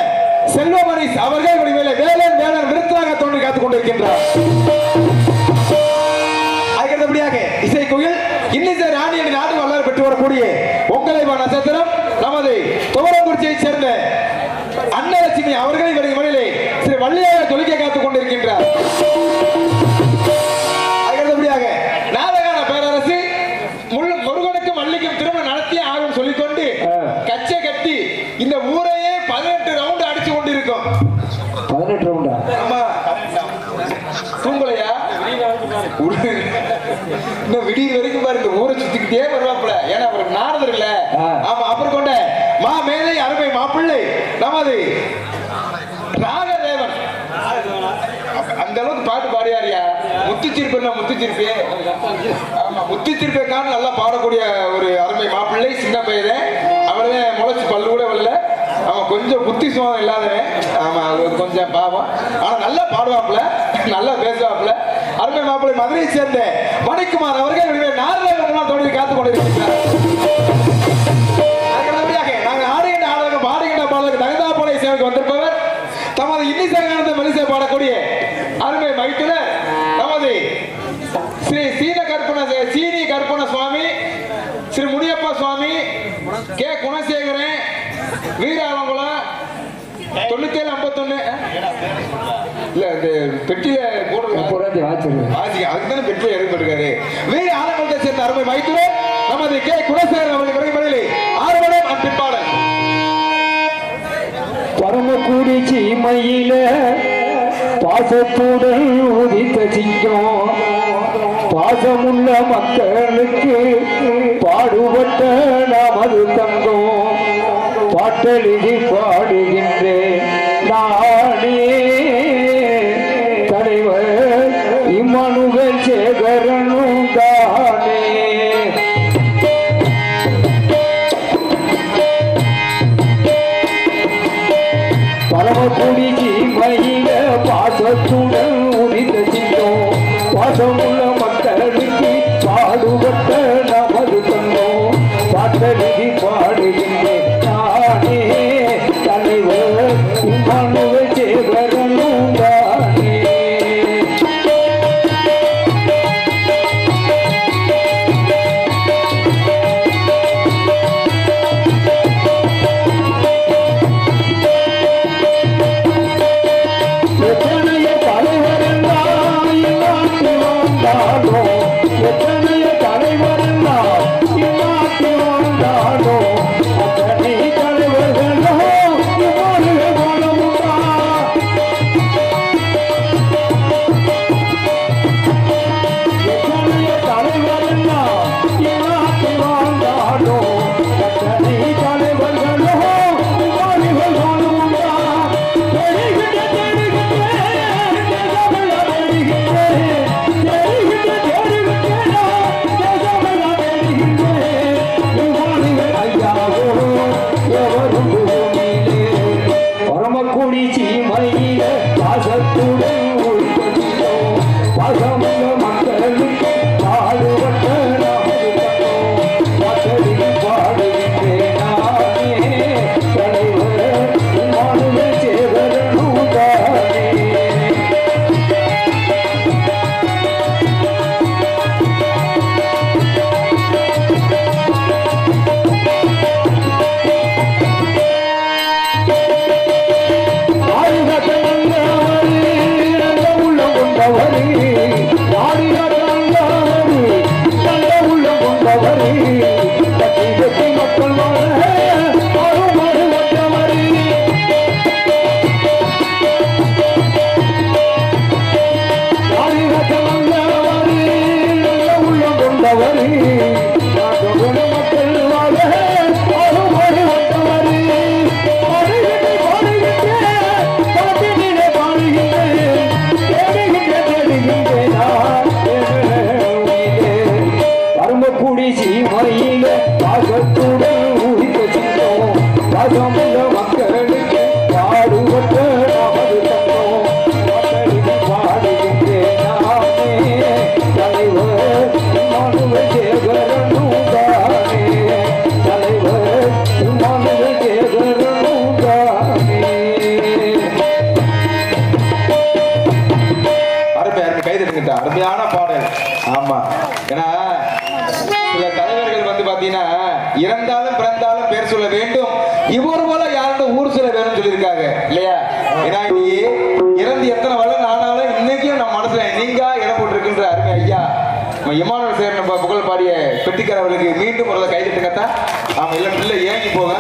செல்வமணி அவர்கள் வேலன் வேலன் விருத்தாக தோன்றி காத்துக் கொண்டிருக்கின்றார். அடுத்தபடியாக இசைக்குயில் இன்னிசை ராணியின் நாடு வரலாறு பெற்று வரக்கூடிய உங்களை நட்சத்திரம் நமது துவரங்குறிச்சியை சேர்ந்த அன்னலட்சுமி அவர்களை வழியிலே ஸ்ரீ வள்ளியாக தொழிற்கை காத்துக் கொண்டிருக்கின்றார். அடுத்தபடியாக நாடகான பேரரசு முருகனுக்கும் வள்ளிக்கும் திருமணம் நடத்திய ஆகும் சொல்லிக்கொண்டு கச்சை கட்டி இந்த ஊரையே 18 ரவுண்டா? ஆமா தூங்கலையா இன்னும் விடிய வரைக்கும் பாரு இந்த ஊரை சுத்திக்கிட்டே வருவாப்புல. ஏன்னா அவருக்கு நாரதர் இல்ல. ஆமா அப்புறம் கொண்ட மா மேலை அருமை மாப்பிள்ளை நமது ராகதேவன் அந்த அளவுக்கு பாட்டு பாடியாரியா. முத்துச்சிருப்பு முத்துச்சிருப்பே. ஆமா முத்துச்சிருப்பேக்கான நல்லா பாடக்கூடிய ஒரு அருமை மாப்பிள்ளை. சின்ன பையனே அவரே முளைச்சு பல்லு கூட வரல. அவன் கொஞ்சம் புத்தி சுவாதம் இல்லாதவன். ஆமா கொஞ்சம் பாவம். ஆனா நல்லா பாடுவாப்புல, நல்லா பேசுவாப்புல. அருமை மாப்பிள்ளை மதுரையை சேர்ந்த மணிக்குமார் அவர்கள் நாரதேவன் தோல்வி காத்துக் கொண்டிருக்கிறார். நாங்கள் ஆடுகின்ற ஆளுநர் பாடுகின்ற பாடலுக்கு தகுந்தா போல சேவைக்கு வந்திருப்பவர் தமது இன்னிசையானந்த மலிசை பாடக்கூடிய அருமை மைத்துனர் நமது ஸ்ரீ சீனி கற்பன சுவாமி, ஸ்ரீ முனியப்பா சுவாமி, கே குணசேகரன், வீராளங்குளம் 9751. இல்ல இந்த பெட்டியில அதுக்குதானே பெட்டியில எழுதிருக்காரு. வீர ஆலங்குளத்தை சேர்ந்த அருமை மைத்துனர் நமது கே குணசேகரன் அவர்கள் விரைவில் ஆர்வலம் அன்பிப்பாளர். பரமக்குடி சீமையில பாசத்துடன் உதித்த சிங்கம், பாசமுள்ள மக்களுக்கு பாடுபட்ட நமது தங்கம், பாட்டெழுதி பாடுகின்றேன் நானே தலைவர் இம்மானுவேல் சேகரனும் தானே. பரமக்குடி சீமையில பாசத்துடன் உதித்த சிங்கம், பாசமுள்ள மக்களுக்கு பாடுபட்ட நமது தங்கம், பாட்டெழுதி பாடுகின்றேன் நானே தலைவர் இம்மானுவேல் சேகரனும் தானே. எத்தனைய தலைவரெல்லாம் இந்நாட்டில் வாழ்ந்தாலோ, எத்தனைய தலைவரெல்லாம் இந்நாட்டில் வாழ்ந்தாலோ, அத்தனை தலைவர்களோ இவ்வாறு வாழமுண்டா. எத்தனைய தலைவரெல்லாம் இந்நாட்டில் வாழ்ந்தாலோ, அத்தனை தலைவர்களோ இவ்வாறு வாழமுண்டா. பரமக்குடி சீமையில பாசத்துடன் உள்பதியோ, பாசமுள்ள மக்களுக்கு பாடுபட்ட நமது தங்கம், பாட்டெழுதி பாடுகின்றேன் நானே தலைவர் இம்மானுவேல் சேகரனும் தானே. பரமக்குடி சீமையில பாசத்துடன் உதித்த சிங்கம், பாசமுள்ள மக்களுக்கு பாடுபட்ட நமது தங்கம், பாட்டெழுதி பாடுகின்றேன் நானே தலைவர் இம்மானுவேல் சேகரனும் தானே தலைவர் இம்மானுவேல் சேகரனும் தானே. கைதட்டுங்கிட்ட அருமையான பாடல். ஆமா ஏன்னா சில தலைவர்கள் வந்து பாத்தீங்கன்னா இறந்தாலும் பிறந்தாலும் பேர் சொல்ல வேண்டும், இவர் போல யாரும் ஊர் சொல்ல வேணும்னு சொல்லியிருக்காங்க இல்லையா. ஏன்னா இன்னைக்கு இறந்து எத்தனை வருடம் ஆனாலும் இன்னைக்கும் நம்ம மனசுல நீங்க இடம் போட்டிருக்கின்ற அருமை ஐயா இம்மானுவேல் சேகரன் புகழ் பாடிய பெட்டிக்கார அவர்களுக்கு மீண்டும் ஒரு கைதட்டுங்கத்தான். ஆமா இல்ல பிள்ளை ஏங்கி போக.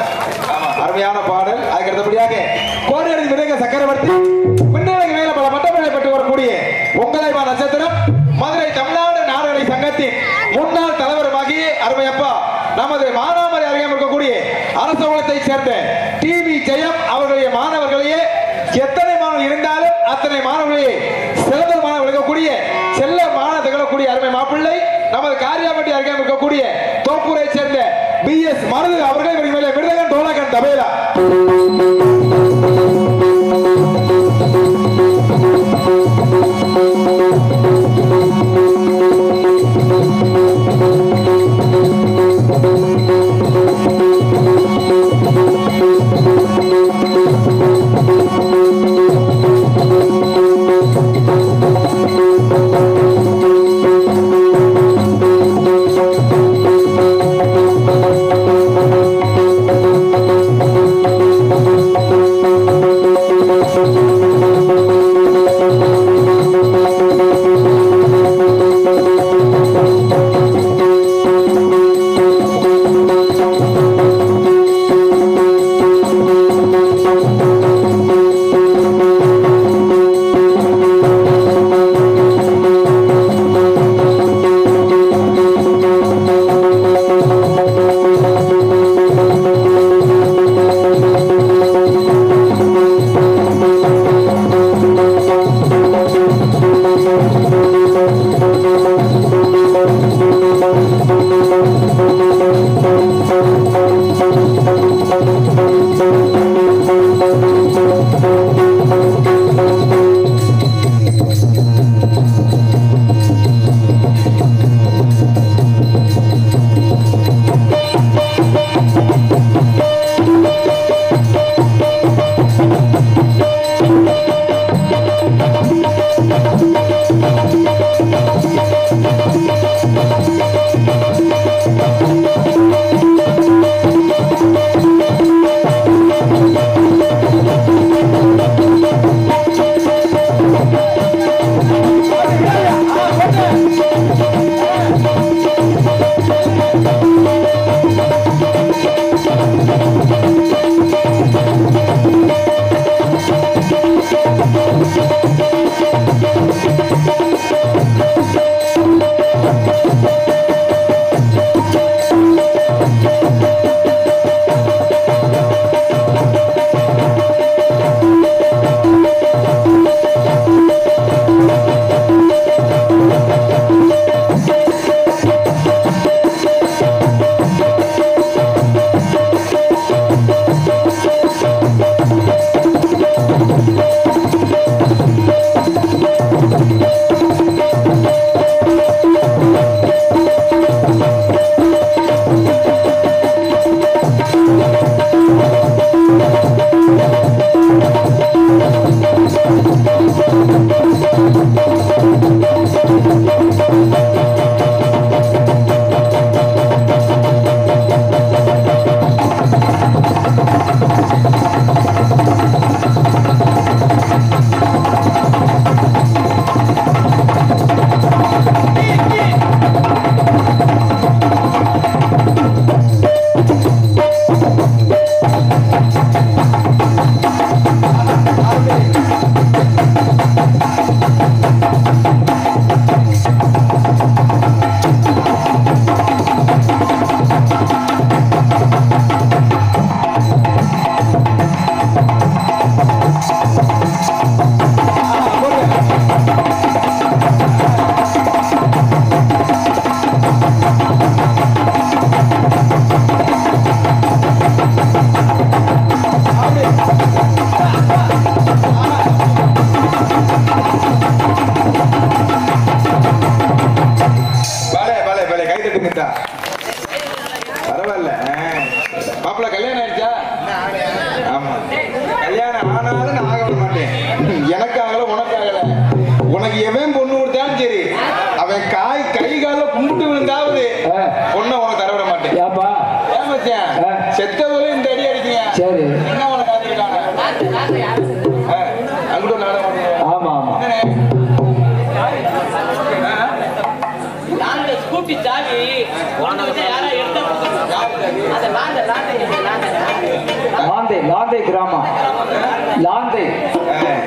ஆமா அருமையான பாடல். அதுக்கு அடுத்தபடியாக கோடியடி விவேக சக்கரவர்த்தி கழகத்தின் முன்னாள் தலைவருமாகி அருமையப்பா நமது மானாமரி அருகாமல் இருக்கக்கூடிய அரசு குலத்தை சேர்ந்த டிவி ஜெயம் அவர்களுடைய மாணவர்களையே எத்தனை மாணவர்கள் இருந்தாலும் அத்தனை மாணவர்களையே சிறந்த மாணவர்கள் இருக்கக்கூடிய செல்ல மாணவ திகழக்கூடிய அருமை மாப்பிள்ளை நமது காரியாபட்டி அருகாமல் இருக்கக்கூடிய தோப்பூரை சேர்ந்த BS மருது அவர்கள் விருதகன் டோலகன் தபேலா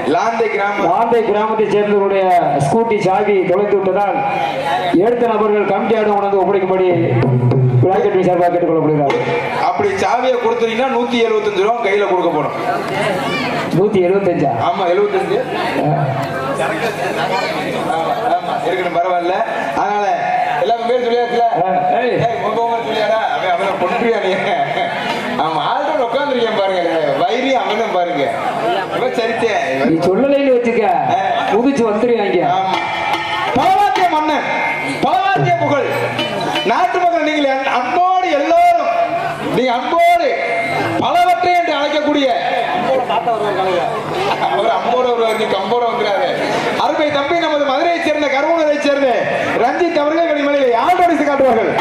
லாந்தை கிராமம் மாந்தை கிராமத்தை சேர்ந்தவருடைய ஸ்கூட்டி சாவி தொலைத்து விட்டதால் எடுத்த நபர்கள் கமிட்டியாடம் உணர்ந்து ஒப்படைக்கும்படி விளையாட்டு சார்பாக கேட்டுக் கொள்ளப்படுகிறார். அப்படி சாவியை கொடுத்தீங்கன்னா 175 ரூபா கையில கொடுக்க போறோம். 175? ஆமா 75 இருக்கணும், பரவாயில்ல. அதனால எல்லாம் பேர் சொல்லியாச்சுல, சொல்லியாடா அவன் பொண்ணுயா நீ. ஆமா ஆல்ரெடி உட்காந்துருக்கேன் பாருங்க, வயிறு அவனும் பாருங்க. சரித்தே நீ சொல்லலைன்னு வச்சுக்க புதுச்சு வந்துருவாங்க. பலவாத்திய மன்னன், பலவாத்திய புகழ் நாட்டு மக்கள், நீங்கள் அன்போடு எல்லோரும் நீங்க அன்போடு பலவற்றை என்று அழைக்கக்கூடிய அவர் அம்போட ஒருவர், நீ கம்போட வந்துறாரு. அருமை தம்பி நமது மதுரையை சேர்ந்த கருமூரை சேர்ந்த ரஞ்சித் அவர்கள் வெளிமலையில யார் அடித்து காட்டுவார்கள்.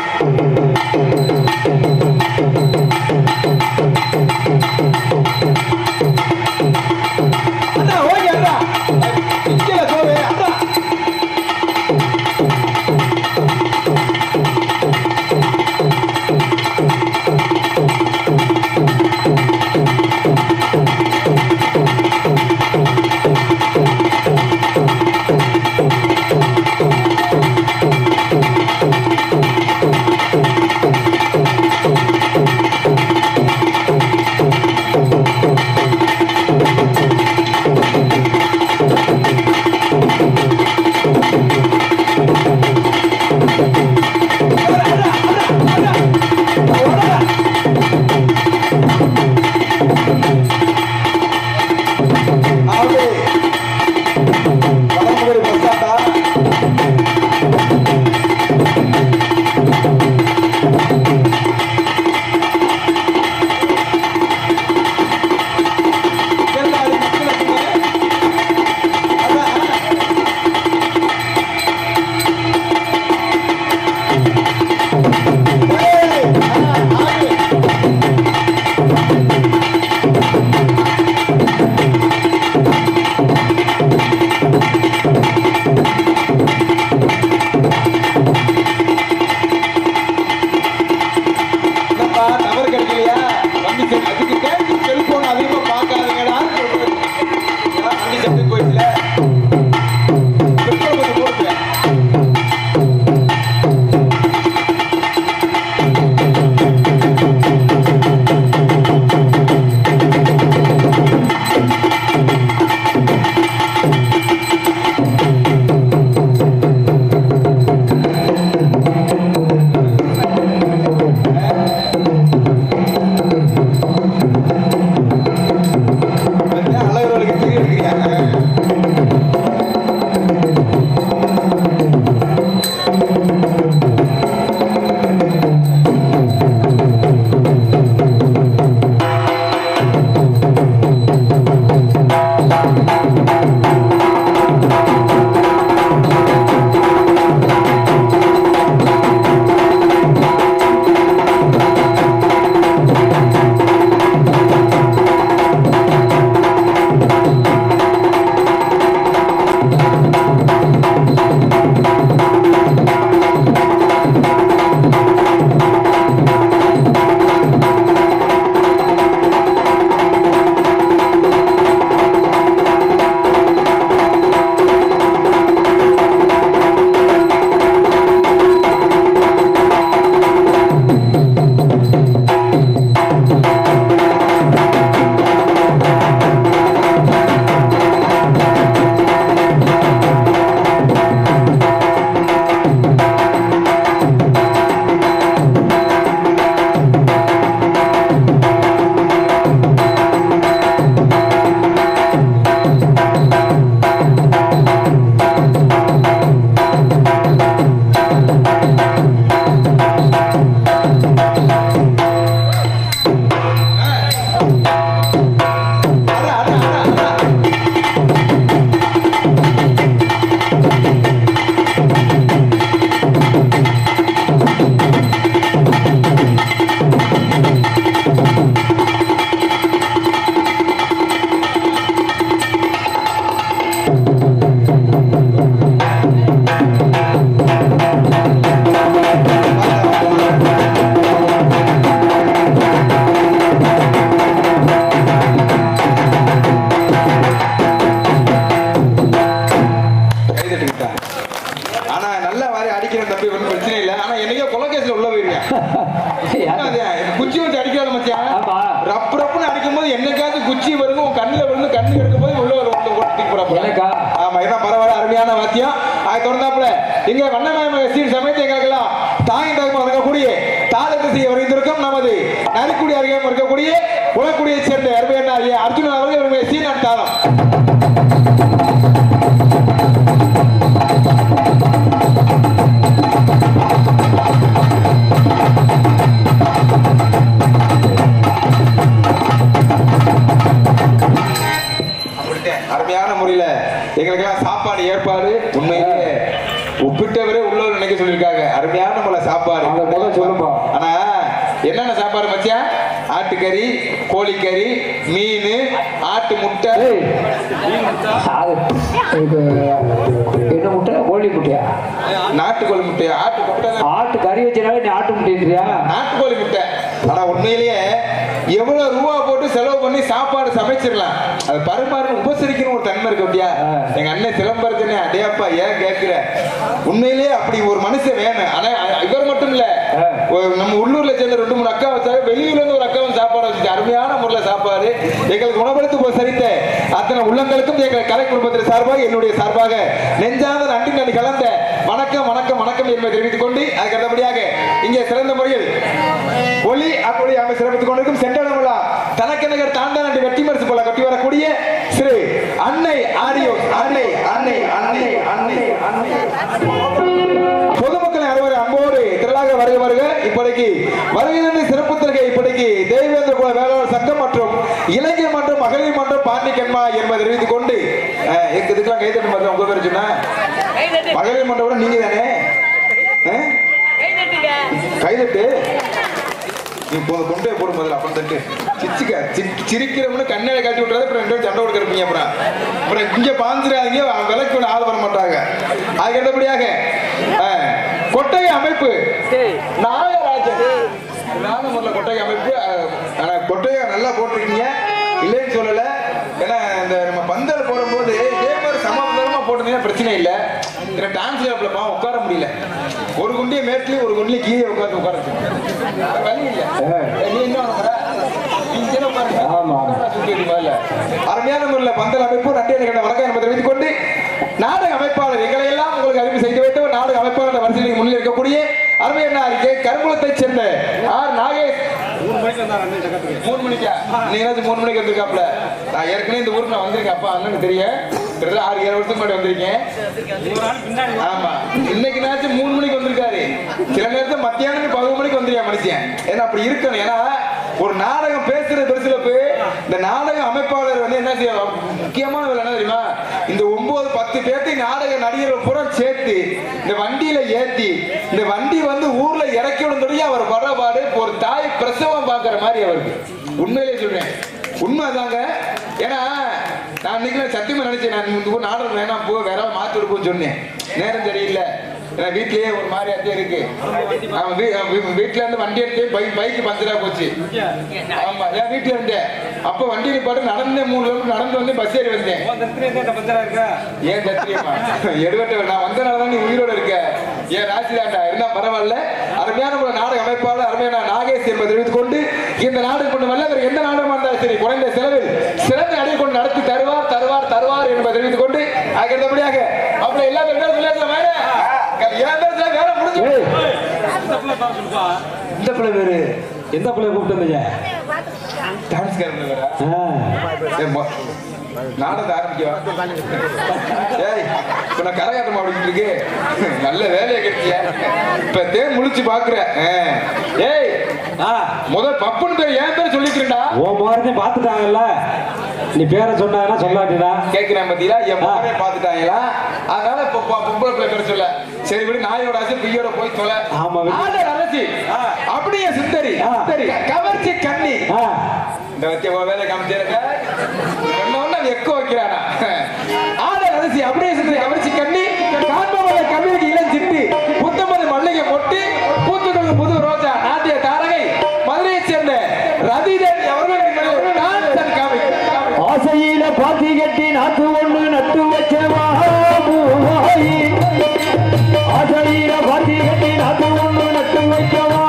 அடிக்கிறாள் மச்சான். ஆமா. ரப்பு ரப்புன்னு அடிக்கும் போது என்னைக்காவது குச்சி வருங்க உன் கண்ணுல விழுந்து கண்ணு எடுக்கும் போது உள்ள ஒரு ஓட்டி போறப்ப. ஆமா என்ன பரவாயில்ல அருமையான வாத்தியம். அது தொடர்ந்தாப்புல இங்க வண்ணமயம சீர் சமயத்தை எங்களுக்கெல்லாம் தாயின் தகவல் வழங்கக்கூடிய தாளத்தை செய்ய வருகின்றிருக்கும் நமது நரிக்குடி அருகே இருக்கக்கூடிய உலக்குடியை சேர்ந்த அருமையான அர்ஜுனன் அவர்கள் சீனான் தாளம். அருமையான முறையில எங்களுக்கெல்லாம் சாப்பாடு ஏற்பாடு உண்மையிலே ஒப்பிட்டவரே உள்ளவர் நினைக்க சொல்லியிருக்காங்க. அருமையான முறை சாப்பாடு சொல்லுப்பா. ஆனா என்னென்ன சாப்பாடு மச்சியா? ஆட்டுக்கறி, கோழிக்கறி, மீன், ஆட்டு முட்டை. என்ன முட்டை? கோழி முட்டையா? நாட்டுக்கோழி முட்டையா? ஆட்டு முட்டை. ஆட்டு கறி வச்சாவே நீ ஆட்டு முட்டையா? நாட்டுக்கோழி முட்டை. ஆனா உண்மையிலேயே எவ்வளவு ரூபா போட்டு செலவு பண்ணி சாப்பாடு சமைச்சிடலாம். அது பரிமாறு உபசரிக்கணும் ஒரு தன்மை இருக்க முடியா? எங்க அண்ணன் சிலம்பரத்தனே அடையாப்பா ஏன் கேட்கிற? உண்மையிலேயே அப்படி ஒரு மனுஷன் வேணும். ஆனா இவர் மட்டும் இல்ல, நம்ம உள்ளூர்ல சேர்ந்த 2-3 அக்கா வச்சாங்க, வெளியூர்ல இருந்து ஒரு அக்காவும் சாப்பாடு வச்சு அருமையான முறையில சாப்பாடு எங்களுக்கு உணவளித்து உபசரித்த அத்தனை உள்ளங்களுக்கும் எங்கள் கலை குடும்பத்தின் சார்பாக என்னுடைய சார்பாக நெஞ்சாத நன்றி கலந்த வணக்கம் வணக்கம் வணக்கம் என்பதை தெரிவித்துக் கொண்டு அதுக்கு அடுத்தபடியாக இங்கே சிறந்த முறையில் ஒளி அப்படி அமைச்சர் சிறப்பித்துக் கொண்டிருக்கும் சென்றடமுல்லா தனக்கநகர் தாண்டாண்டி வெட்டி மரிசு போல கட்டி வரக்கூடிய ஸ்ரீ அன்னை ஆடியோ அன்னை அன்னை அன்னை அன்னை அன்னை பொதுமக்கள் அனைவரும் அன்போடு திரளாக வருக வருக. இப்படிக்கு வருகிறது சிறப்பு திறகை இப்படிக்கு தேவேந்திர குல வேளாண் சங்கம் மற்றும் இளைஞர் மன்றம் மகளிர் மன்றம் பாண்டிக்கன்மா என்பதை தெரிவித்துக் கொண்டு இதுக்கெல்லாம் கைதட்டு மாதிரி உங்க பேர் சொன்ன மகளிர் மன்றம் நீங்க தானே கைதட்டு நீ கொண்டே போடும் முதல்ல அப்படி தட்டு சிரிக்கிறவனு கண்ணை காட்டி விட்டுறது அப்புறம் 2 சண்டை கொடுக்க இருப்பீங்க. அப்புறம் இங்க பாஞ்சிடாதீங்க, விலைக்கு ஆள் வர மாட்டாங்க. அதுக்கு அடுத்தபடியாக கொட்டகை அமைப்பு நாகராஜன் முறையில் கொட்டகை அமைப்பு. ஆனா கொட்டகை நல்லா போட்டிருக்கீங்க, இல்லைன்னு சொல்லல. ஏன்னா இந்த நம்ம பந்தல் போடும்போது இதே மாதிரி சமபந்தமா போட்டீங்கன்னா பிரச்சனை இல்லை. டான்ஸ் கிளப்ல உட்கார முடியல, ஒரு குண்டிய மேட்லயும் ஒரு குண்டிய கீழே உட்காந்து உட்கார வழி இல்லை. நீ என்ன அருமையான முறையில் பந்தல் அமைப்பு நன்றி வணக்கம் என்பதை தெரிவித்துக் கொண்டு நாடக அமைப்பாளர் எங்களை எல்லாம் உங்களுக்கு அறிவு செய்து வைத்த நாடக அமைப்பாளர் வரிசையில் முன்னில் இருக்கக்கூடிய அருமையான கருங்குளத்தை சேர்ந்த ஆர் நாகேஷ் 3 மணிக்கா நீங்க 3 மணிக்கு வந்திருக்காப்ல. நான் ஏற்கனவே இந்த ஊருக்கு நான் வந்திருக்கேன். அப்பா அண்ணனுக்கு தெரியும், 6-7 வருஷத்துக்கு முன்னாடி வந்திருக்கேன். ஆமா இன்னைக்கு நாச்சும் 3 மணிக்கு வந்திருக்காரு. சில நேரத்தில் மத்தியானம் 11 மணிக்கு வந்துருக்கேன் மனுஷன். ஏன்னா அப்படி இருக்கணும். ஏன்னா ஒரு நாடகம் பேசுறது பெருசுல போய் இந்த நாடக அமைப்பாளர் வந்து என்ன செய்ய முக்கியமான வேலை என்ன தெரியுமா? இந்த 9-10 பேர்த்தை நாடக நடிகர்கள் பூரா சேர்த்து இந்த வண்டியில ஏத்தி இந்த வண்டி வந்து ஊர்ல இறக்கி விட அவர் பரபாடு ஒரு தாய் பிரசவம் பாக்குற மாதிரி அவருக்கு. உண்மையிலே சொல்றேன், உண்மைதாங்க. ஏன்னா நான் இன்னைக்கு சத்தியமா நினைச்சேன், நான் இந்த ஊர் நாடகம் வேணாம் போ வேற மாத்தி கொடுப்போம்னு சொன்னேன். நேரம் சரியில்லை, வீட்லயே ஒரு மாதிரியாத்தே இருக்கு. வீட்டுல இருந்து வண்டி எடுத்து பைக்கு பஞ்சரா போச்சு. ஆமா என் வீட்டுல இருந்தேன். அப்ப வண்டி பாட்டு நடந்தே 3 கிலோமீட்டர் நடந்து வந்து பஸ் ஏறி வந்தேன். ஏன் சத்தியமா எடுவட்ட நான் வந்தனாலதான் நீ உயிரோட இருக்க. ஏன் ராசிதாண்டா இருந்தா பரவாயில்ல. அருமையான ஒரு நாடக அமைப்பாளர் அருமையான நாகேஷ் என்பதை தெரிவித்துக் கொண்டு இந்த நாடகம் கொண்டு வரல வேற எந்த நாடகமா இருந்தாலும் சரி குறைந்த செலவில் சிறந்த அடைய கொண்டு நடத்தி தருவார் தருவார் தருவார் என்பதை தெரிவித்துக் கொண்டு அடுத்தபடியாக அப்படி எல்லா விளையாட்டுல வேற முடிஞ்சு இந்த பிள்ளை பேரு எந்த பிள்ளை கூப்பிட்டு வந்தீங்க? நாடகத்தை ஆரம்பிக்கவா? இப்ப நான் கரகாட்டம் ஆடிட்டு இருக்கு. நல்ல வேலையை கிடைச்சிய இப்ப தேன் முழிச்சு பாக்குற. ஏய் முதல் பப்புன்னு பேர் என் பேர் சொல்லிக்கிறேன்டா. ஓ மாதிரி பாத்துட்டாங்கல்ல, நீ பேரை சொன்னா சொல்லாட்டினா கேட்கிறேன் பத்தியா? என் மாதிரி பாத்துட்டாங்களா? அதனால பொம்பளை பிள்ளை பேர் சொல்ல. சரி விடு, நாயோட ஆசை பியோட போய் சொல்ல. அரசி அப்படியே சுந்தரி கவர்ச்சி கண்ணி இந்த வச்ச வேலை காமிச்சிருக்க எக்கோ வைக்கிறானா? ஆடல் அரசி அப்படியே சுந்தரி கவர்ச்சி கண்ணி காண்பவரை கம்யூனிட்டி இளம் சிட்டு புத்தமது மல்லிகை மொட்டி பூத்துக்கள் புது ரோஜா நாட்டிய தாரகை மதுரையை சேர்ந்த ரதிதேவி அவர்கள் ஆசையில பாத்தி கட்டி நாத்து ஒண்ணு நட்டு வச்சவா. ஆசையில பாத்தி கட்டி நாத்து ஒண்ணு நட்டு வைக்கவா.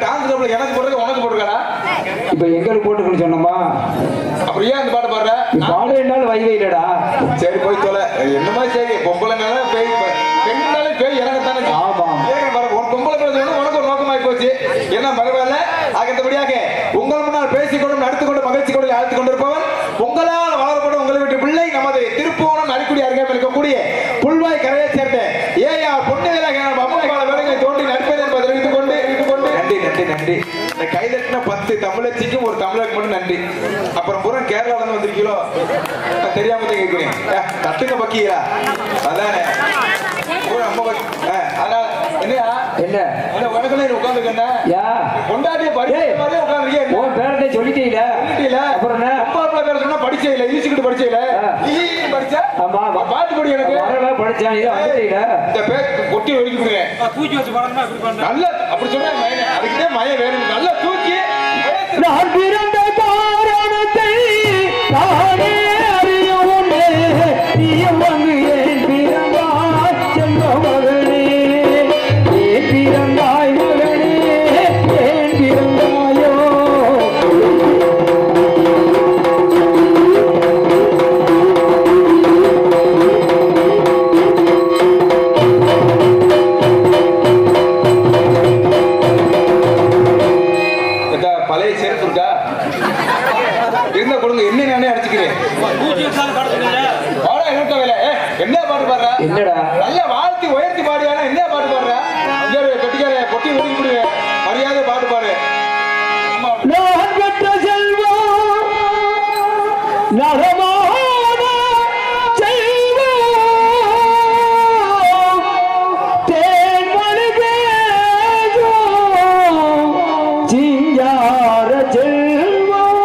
டான்ஸ் கிளப்ல எனக்கு போடுறது உனக்கு போட்டுருக்காடா? இப்ப எங்களுக்கு போட்டுக்கணும் சொன்னோமா? அப்புறம் ஏன் அந்த பாட்டு பாடுற? பாடுனாலும் வை வைலடா. சரி போய் தொலை. என்ன மாதிரி சரி பொம்பளைனால பேய் பெண்ணாலே பேய் இறங்கத்தானே. ஆமா ஒரு பொம்பளை பேர் சொன்னா உனக்கு ஒரு நோக்கமாயி போச்சு. என்ன பரவாயில்ல. அடுத்தபடியாக உங்கள் முன்னால் பேசிக்கொண்டும் நடத்துக்கொண்டு மகிழ்ச்சி கொண்டு அழைத்துக் கொண்டிருப்பவன் உங்களால் வளரப்படும் உங்களை விட்டு பிள்ளை நமது திருப்போணம் நரிக்குடி அருகே இருக்கக்கூடிய புல்வாய் கரையை சேர்ந்த ஏயா பொன்னிலை அம்மாவான வேலைகளை தோண்டி நடிப்பது என்பதை தெரிவித்துக் கொண்டு நன்றி நன்றி நன்றி. இந்த கைதட்டின 10 தமிழச்சிக்கும் ஒரு தமிழருக்கு மட்டும் நன்றி. அப்புறம் பூரா கேரளால இருந்து வந்திருக்கீங்களோ தெரியாம தான் கேட்கிறேன். தட்டுங்க பக்கீங்களா? அதானே அதனால என்னையா என்ன உனக்குள்ள உட்காந்துருக்கேன் கொண்டாடிய படிச்சே உட்காந்துருக்கேன். உன் பேரத்தை சொல்லிட்டீல அப்புறம் பேர் சொன்னா படிச்சே இல்ல ஈசிக்கிட்டு படிச்சே இல்ல படிச்சா பாட்டு படி எனக்கு படிச்சேன் இந்த பேர் கொட்டி ஒதுக்கிடுவேன் தூக்கி வச்சு நல்ல அப்படி சொன்னா அதுக்கிட்டே மயம் வேணும் நல்லா தூக்கி நான் பிறந்த காரணத்தை நானே அறியவுண்டே நீ வந்து ஏன் பிறந்தாய் செல்வ மகனே ஏன் பிறந்தாய் மகனே ஏன் பிறந்தாயோ பழைய சேர்த்து இருக்கா இருந்தா கொடுங்க என்ன நானே அடிச்சுக்கிறேன். என்ன பாட்டு பாடுற? என்னடா நல்ல வாழ்த்தி உயர்த்தி பாடுவானா? என்ன பாட்டு பாடுற? கட்டிக்கார பொட்டி ஒதுக்கி விடுவேன் மரியாதை பாட்டு பாடு. நான் பெற்ற செல்வம் நரமான செல்வம் தேன்மொழி பேசும் சிங்கார செல்வம்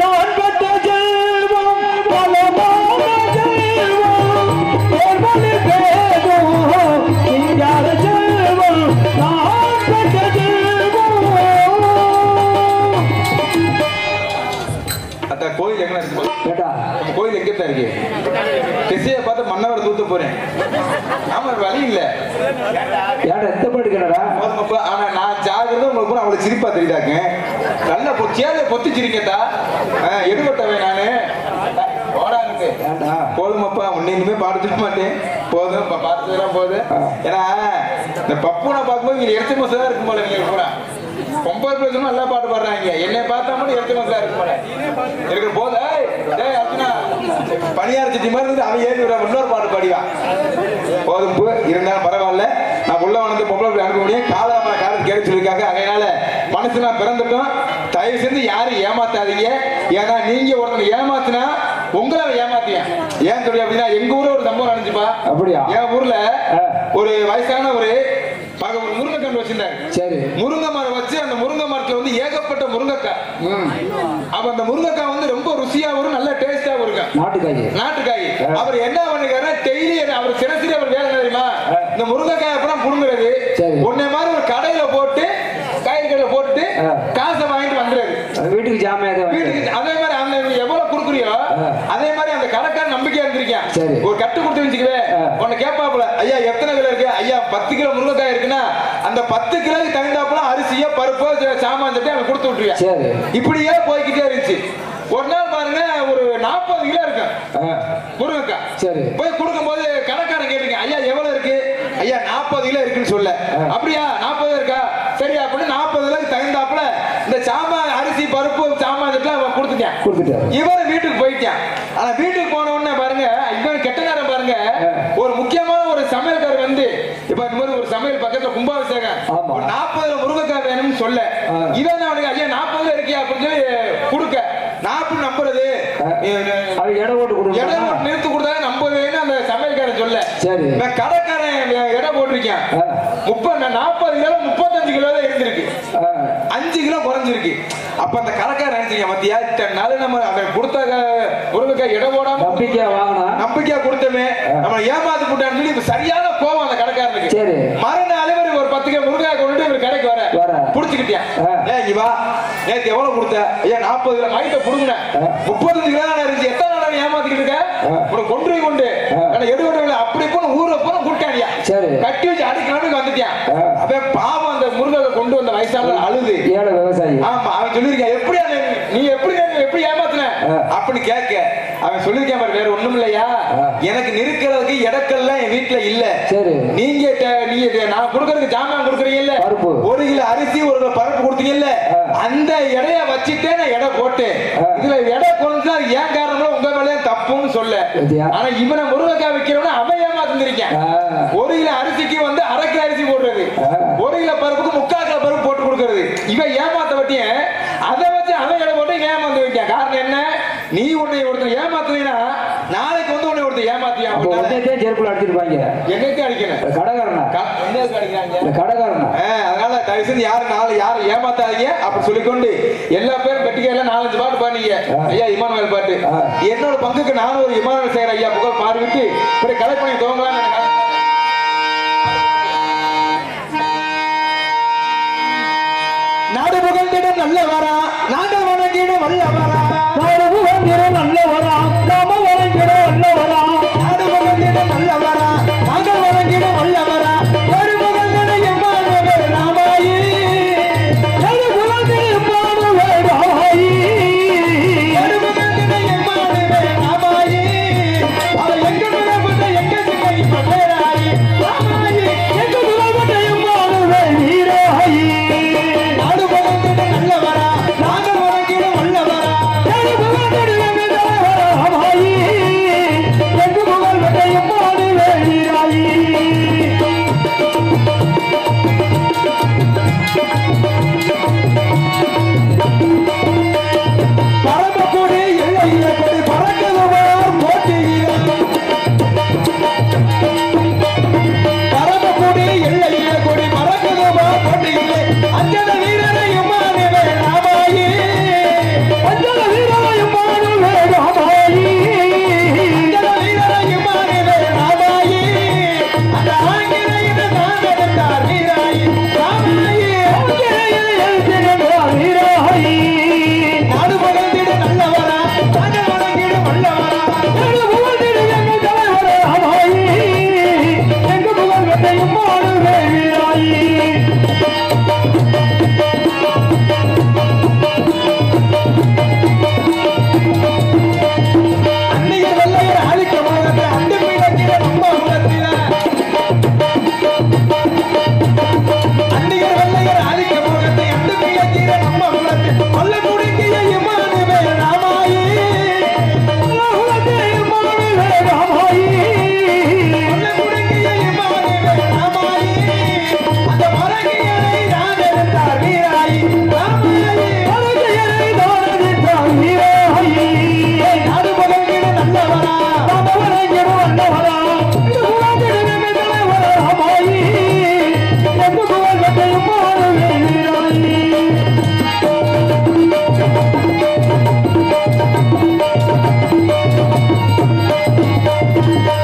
நான் பெற்ற செல்வம் நரமான செல்வம் தேன்மொழி பேசும் சிங்கார செல்வம் நான் பெற்ற கோயில் எங்க கோயில் எங்கத்தான் இருக்கு? திசையை பார்த்து மன்னவர் தூத்து போறேன். ஆமா வழி இல்ல. எந்த பாட்டுக்கிறடா? ஆனா நான் ஜாகிரதை உங்களுக்கு அவளை சிரிப்பா தெரியுதாங்க. நல்ல சேலை பொத்து சிரிக்கத்தா எடுபட்டவன் நானு போதுமப்பா உன்னையுமே பாடுத்துக்க மாட்டேன். போதும் பார்த்துதான் போகுது. ஏன்னா இந்த பப்புனை பார்க்கும்போது இங்க எடுத்து மசதான் இருக்கும் போல. நீங்க கூட பொம்பளை பேசணும் நல்லா பாட்டு பாடுறாங்க. என்னை பார்த்தா மட்டும் எடுத்து மசதா இருக்கும் போல இருக்கிற போது பணியார சிட்டி மாதிரி இருந்து அவன் ஏறி விட இன்னொரு பாட்டு பாடிவா. போதும் இருந்தாலும் பரவாயில்ல. நான் உள்ள வந்து பொம்பளை அனுப்ப முடியும். காலமான காலத்து கேட்டு சொல்லியிருக்காங்க. அதனால மனசு நான் பிறந்துட்டோம். தயவு செஞ்சு யாரும் ஏமாத்தாதீங்க. ஏன்னா நீங்க ஒருத்தனை ஏமாத்தினா உங்களை ஏமாத்தியா ஏன் சொல்லி அப்படின்னா எங்க ஊர்ல ஒரு சம்பவம் நடந்துச்சுப்பா. அப்படியா? என் ஊர்ல ஒரு வயசான ஒரு முருங்கைக்கன்று வச்சிருந்தாங்க. சரி. முருங்கை மரம் வச்சு அந்த முருங்கை மரத்துல வந்து ஏகப்பட்ட முருங்கைக்காய். அப்ப அந்த முருங்கைக்காய் வந்து ரொம்ப ருசியா வரும், நல்ல டேஸ்டா இருக்கும். நாட்டுக்காய். அவர் என்ன பண்ணிருக்காரு டெய்லி அவர் சிறசிரி அவர் வேலை தெரியுமா? இந்த முருங்கைக்காய் அப்புறம் புடுங்குறது உன்னை மாதிரி ஒரு கடையில போட்டு காய்கறில போட்டுட்டு காசை வாங்கிட்டு வந்துடுறது வீட்டுக்கு ஜாமான். வீட்டுக்கு அதே மாதிரி அந்த எவ்வளவு குடுக்குறியோ அதே மாதிரி அந்த கடைக்கார நம்பிக்கையா இருந்திருக்கேன். ஒரு கட்டு கொடுத்து வச்சுக்கவே உன்னை கேட்பாப்புல ஐயா எத்தனை கிலோ இருக்கு? ஐயா 10 கிலோ முருங்கைக்காய் இருக்குன்னா அந்த 10 கிலோக்கு தகுந்தாப்புல அரிசியோ பருப்போ சாமான் சட்டி அவன் கொடுத்து விட்டுருவேன். இப்படியே போய்கிட்டே இருந்துச்சு. ஒரு நாள் பாருங்க ஒரு 40 கிலோ இருக்கு முருங்கைக்காய். சரி. போய் கொடுக்கும் போது கடைக்காரன் கேட்டுங்க ஐயா எவ்வளவு இருக்கு? ஐயா 40 கிலோ இருக்குன்னு சொல்ல. அப்படியா 40 இருக்கா? சரி அப்படின்னு 40 கிலோக்கு தகுந்தாப்புல இந்த சாமான் அரிசி பருப்பு சாமான் அவன் கொடுத்துட்டான். இவன் வீட்டுக்கு போயிட்டான். ஆனா வீட்டுக்கு போன உடனே பாருங்க இவன் கெட்ட நேரம் பாருங்க ஒரு முக்கியமான ஒரு சமையல்காரர் வந்து இப்ப இந்த மாதிரி ஒரு சமையல் பக்கத்துல கும்பாபிஷேகம் 40 முருங்கைக்காய் வேணும்னு சொல்ல இவன் அவனுக்கு ஐயா 40 இருக்கியா அப்படின்னு சொல்லி கொடுக்க 40 நம்புறது நிறுத்து கொடுத்தா நம்புவேன்னு அந்த சமையல்காரன் சொல்ல. சரி. கடைக்காரன் இடம் போட்டிருக்கேன் 40 கிலோ 35 கிலோ தான் இருந்திருக்கு. 5 கிலோ குறைஞ்சிருக்கு. அப்ப அந்த கடைக்காரன் நினைச்சீங்க மத்தியா இத்தனை நம்ம அவன் கொடுத்த முருங்கைக்காய் இடம் போடாம நம்பிக்கையா கொடுத்தமே நம்ம ஏமாத்து போட்டான்னு சொல்லி சரியான கோவம் அந்த கடைக்காரனுக்கு. சரி. மறுநாள் ஒரு 10 கிலோ முருங்கைக்காய் கொண்டு இவர் கடைக்கு வர புடிச்சுக்கிட்டியா வா நேற்று எவ்வளவு கொடுத்த? ஐயா 40 கிலோ மைட்ட புடுங்க 35 கிலோ இருந்துச்சு. எத்தனை நாள் ஏமாத்திக்கிட்டு இருக்க? கொண்டு கொண்டு எடுவட்ட அப்படி போன ஊர்ல போன கூட்டாடியா கட்டி வச்சு அடிக்கணும்னு வந்துட்டியா. அப்ப பாவம் அந்த முருங்கை கொண்டு கொண்டு வந்த வயசான அழுது ஏழை விவசாயி. ஆமா அவன் சொல்லிருக்கான் எப்படி நீ எப்படி ஏமாத்தின அப்படின்னு கேட்க அவன் சொல்லிருக்கான் பாரு வேற ஒண்ணும் இல்லையா எனக்கு நிற்கிறதுக்கு இடக்கெல்லாம் என் வீட்டுல இல்ல. சரி நீங்க நான் கொடுக்கறதுக்கு ஜாமான் கொடுக்குறீங்கல்ல ஒரு கிலோ அரிசி ஒரு கிலோ பருப்பு கொடுத்தீங்கல்ல அந்த எடைய வச்சுட்டே நான் எடை போட்டேன். இதுல எடை கொண்டு ஏன் காரணம் உங்க மேலே தப்புன்னு சொல்ல. ஆனா இவனை முருங்கைக்காய் வைக்கிறவன அவன் ஏமாத்திருக்கேன். ஒரு கிலோ அரிசிக்கு வந்து அரை கிலோ அரிசி போடுறது ஒரு கிலோ பருப்புக்கு 3/4 கிலோ பருப்பு போட்டு கொடுக்கறது இவன் ஏமாத்த பட்டிய அதை வச்சு அவன் எடை போட்டு ஏமாந்து வைக்கான். காரணம் என்ன நீ உன்னை ஒருத்தர் ஏமாத்துனீங்கன்னா நாளைக்கு வந்து உன்னை ஒருத்தர் ஏமாத்தியா செருப்புல அடிச்சிருப்பாங்க. எங்களுக்கு அடிக்கணும் கடகாரனா கடகாரனா. அதனால தயவு செஞ்சு யாரும் ஏமாத்தாதீங்க அப்படி சொல்லிக்கொண்டு எல்லா பேரும் கட்டிக்கையில 4-5 பாட்டு பாடுனீங்க ஐயா இமானுவேல் பாட்டு. என்னோட பங்குக்கு நானும் ஒரு இமானுவேல் செய்யற ஐயா புகழ் பாடிவிட்டு இப்படி கலைப்பணி துவங்கலாம். நாடு புகழ்ந்திட நல்ல வரா நாங்கள் வணங்கிட வல்ல வரா நாடு புகழ்ந்திட நல்ல வரா நாம வணங்கிட வல்ல வரா நாடு புகழ்ந்திட நல்ல வரா நாங்கள் வணங்கிட வல்ல வரா ஒரு புகழ்ந்திட எம்மானவே ராமாயி நாடு புகழ்ந்திட எம்மானவே ராமாயி நாடு புகழ்ந்திட எம்மானவே ராமாயி அவ எங்க புகழ்ந்த எங்க சிங்கை பட்டேராயி ராமாயி எங்க புகழ்ந்த எம்மானவே வீராயி நாடு புகழ்ந்திட நல்ல வரா நாங்கள் வணங்கிட வல்ல வரா நாடு புகழ்ந்திட எங்க தலைவரா ராமாயி எங்க புகழ்ந்த எம்மானவே வீராயி. பரமக்குடி எல்லையில கொடி பறக்குதுவார் போட்டியிலே பரமக்குடி எல்லையில கொடி பறக்குதுவார் போட்டியிலே அஞ்சல வீரரையும் மாணவே ராமாயி அஞ்சல வீரரையும் மாணவே ராமாயி அஞ்சல வீரரையும் மாணவே ராமாயி அந்த ஆங்கிலேயனை நான் எடுத்தார் வீராயி ராமாயி ஆங்கிலேயனை எழுதினார் வீராயி நாடு புகழ்ந்திட நல்லவரா நாங்கள் வணங்கிட வல்லவரா நாடு புகழ்ந்திட எங்கள் தலைவரா ராமாயி எங்க புகழ்வதையும் மாணவே வீராயி. அன்னையர் வெள்ளையர் ஆதிக்க மோகத்தை அண்டு பீடத்தில ரொம்ப உலகத்தில அன்னையர் வெள்ளையர் ஆதிக்க மோகத்தை அண்டு பீடத்தில நம்ம உலகத்தில் கொல்ல குடிக்கிய இமானுவே ராமாயி உலகத்தை இமானுவே ராமாயி கொல்ல குடிக்கிய இமானுவே ராமாயி அந்த மரகியரை நான் எடுத்தார் வீராயி ராமாயி மரகியரை நான் எடுத்தார் வீராயி நாடு புகழ்ந்திட நல்லவரா நாம வணங்கிட வல்லவரா இது புகழ்ந்திட எங்கள் தலைவரா ராமாயி எங்க புகழ்வதை மாணவே வீராயி.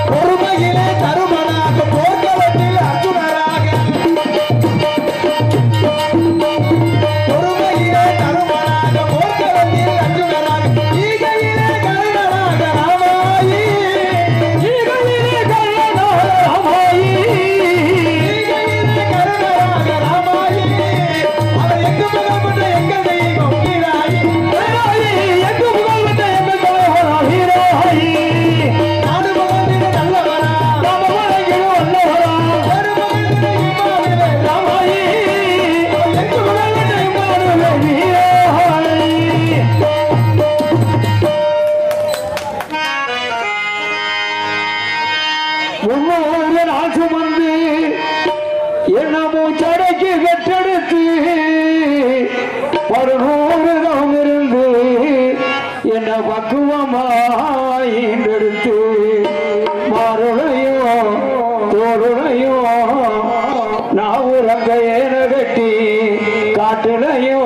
பொறுமையிலே தருமனாக போர்க்களத்தில் அர்ஜுனராக பொறுமையிலே தருமனாக போர்க்களத்தில் அர்ஜுனராக ஈகையிலே கர்ணனாக ராமாயி ஈகையிலே கர்ணனாக ராமாயி ஈகையிலே கர்ணனாக ராமாயி அவர் எங்கு புகழ்பட்ட எங்கள் தெய்வம் வீராயி வீராயி எங்கு புகழ்பட்ட எங்கள் தலைவரா வீராயி நாடு புகழ்ந்திட நல்லவரா நாம வணங்கிட வல்லவரா நாடு புகழ்ந்திட இம்மானுவே ராமாயி எங்கு புகழ்பட்ட இம்மானுவே வீராயி. ஒவ்வொரு நாள் சுமந்து என்னமோ சடைக்கு வெட்டெடுத்து 100 தவம் இருந்து என்ன பக்குவமாயின்றெடுத்து மாறுடையோ தோடுடையோ நான் உறங்க ஏன கட்டி காட்டுலையோ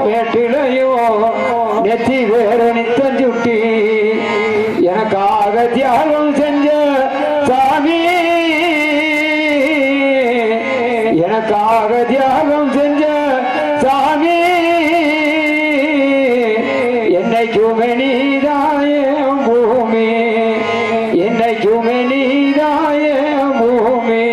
வேட்டிலையோ நெத்தி வேற நித்தஞ்சுட்டி எனக்காக தியாகம் செஞ்ச சாமி எனக்காக தியாகம் செஞ்ச சாமி என்னைக்குமே நீதாயம் பூமி என்னைக்குமே நீதாயம் பூமி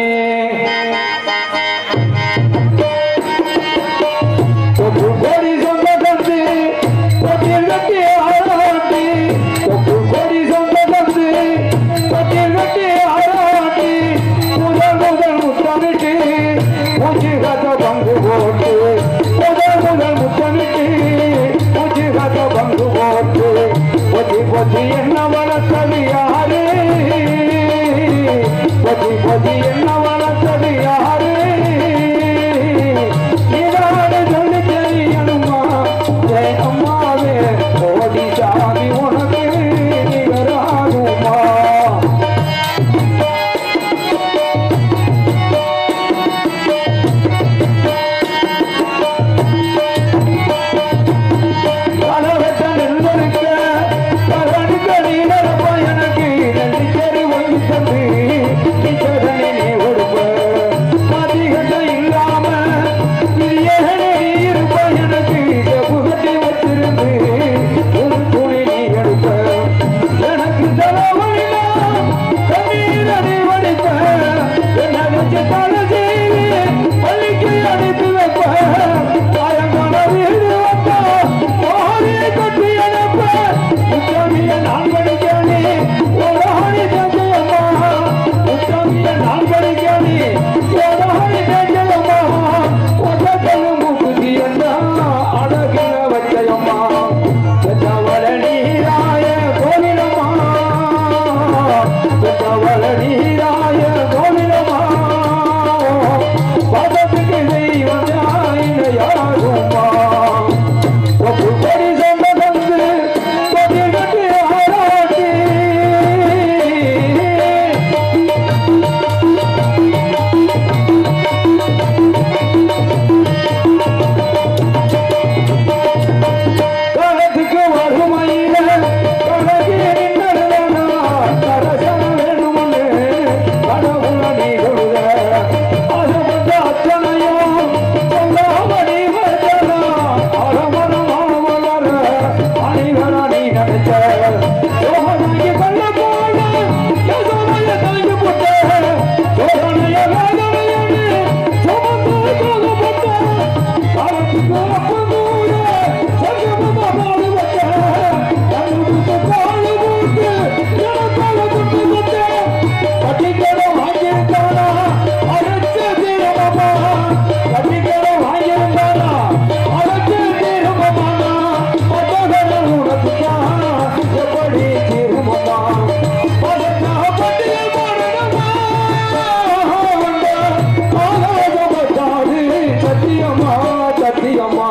சத்தியமா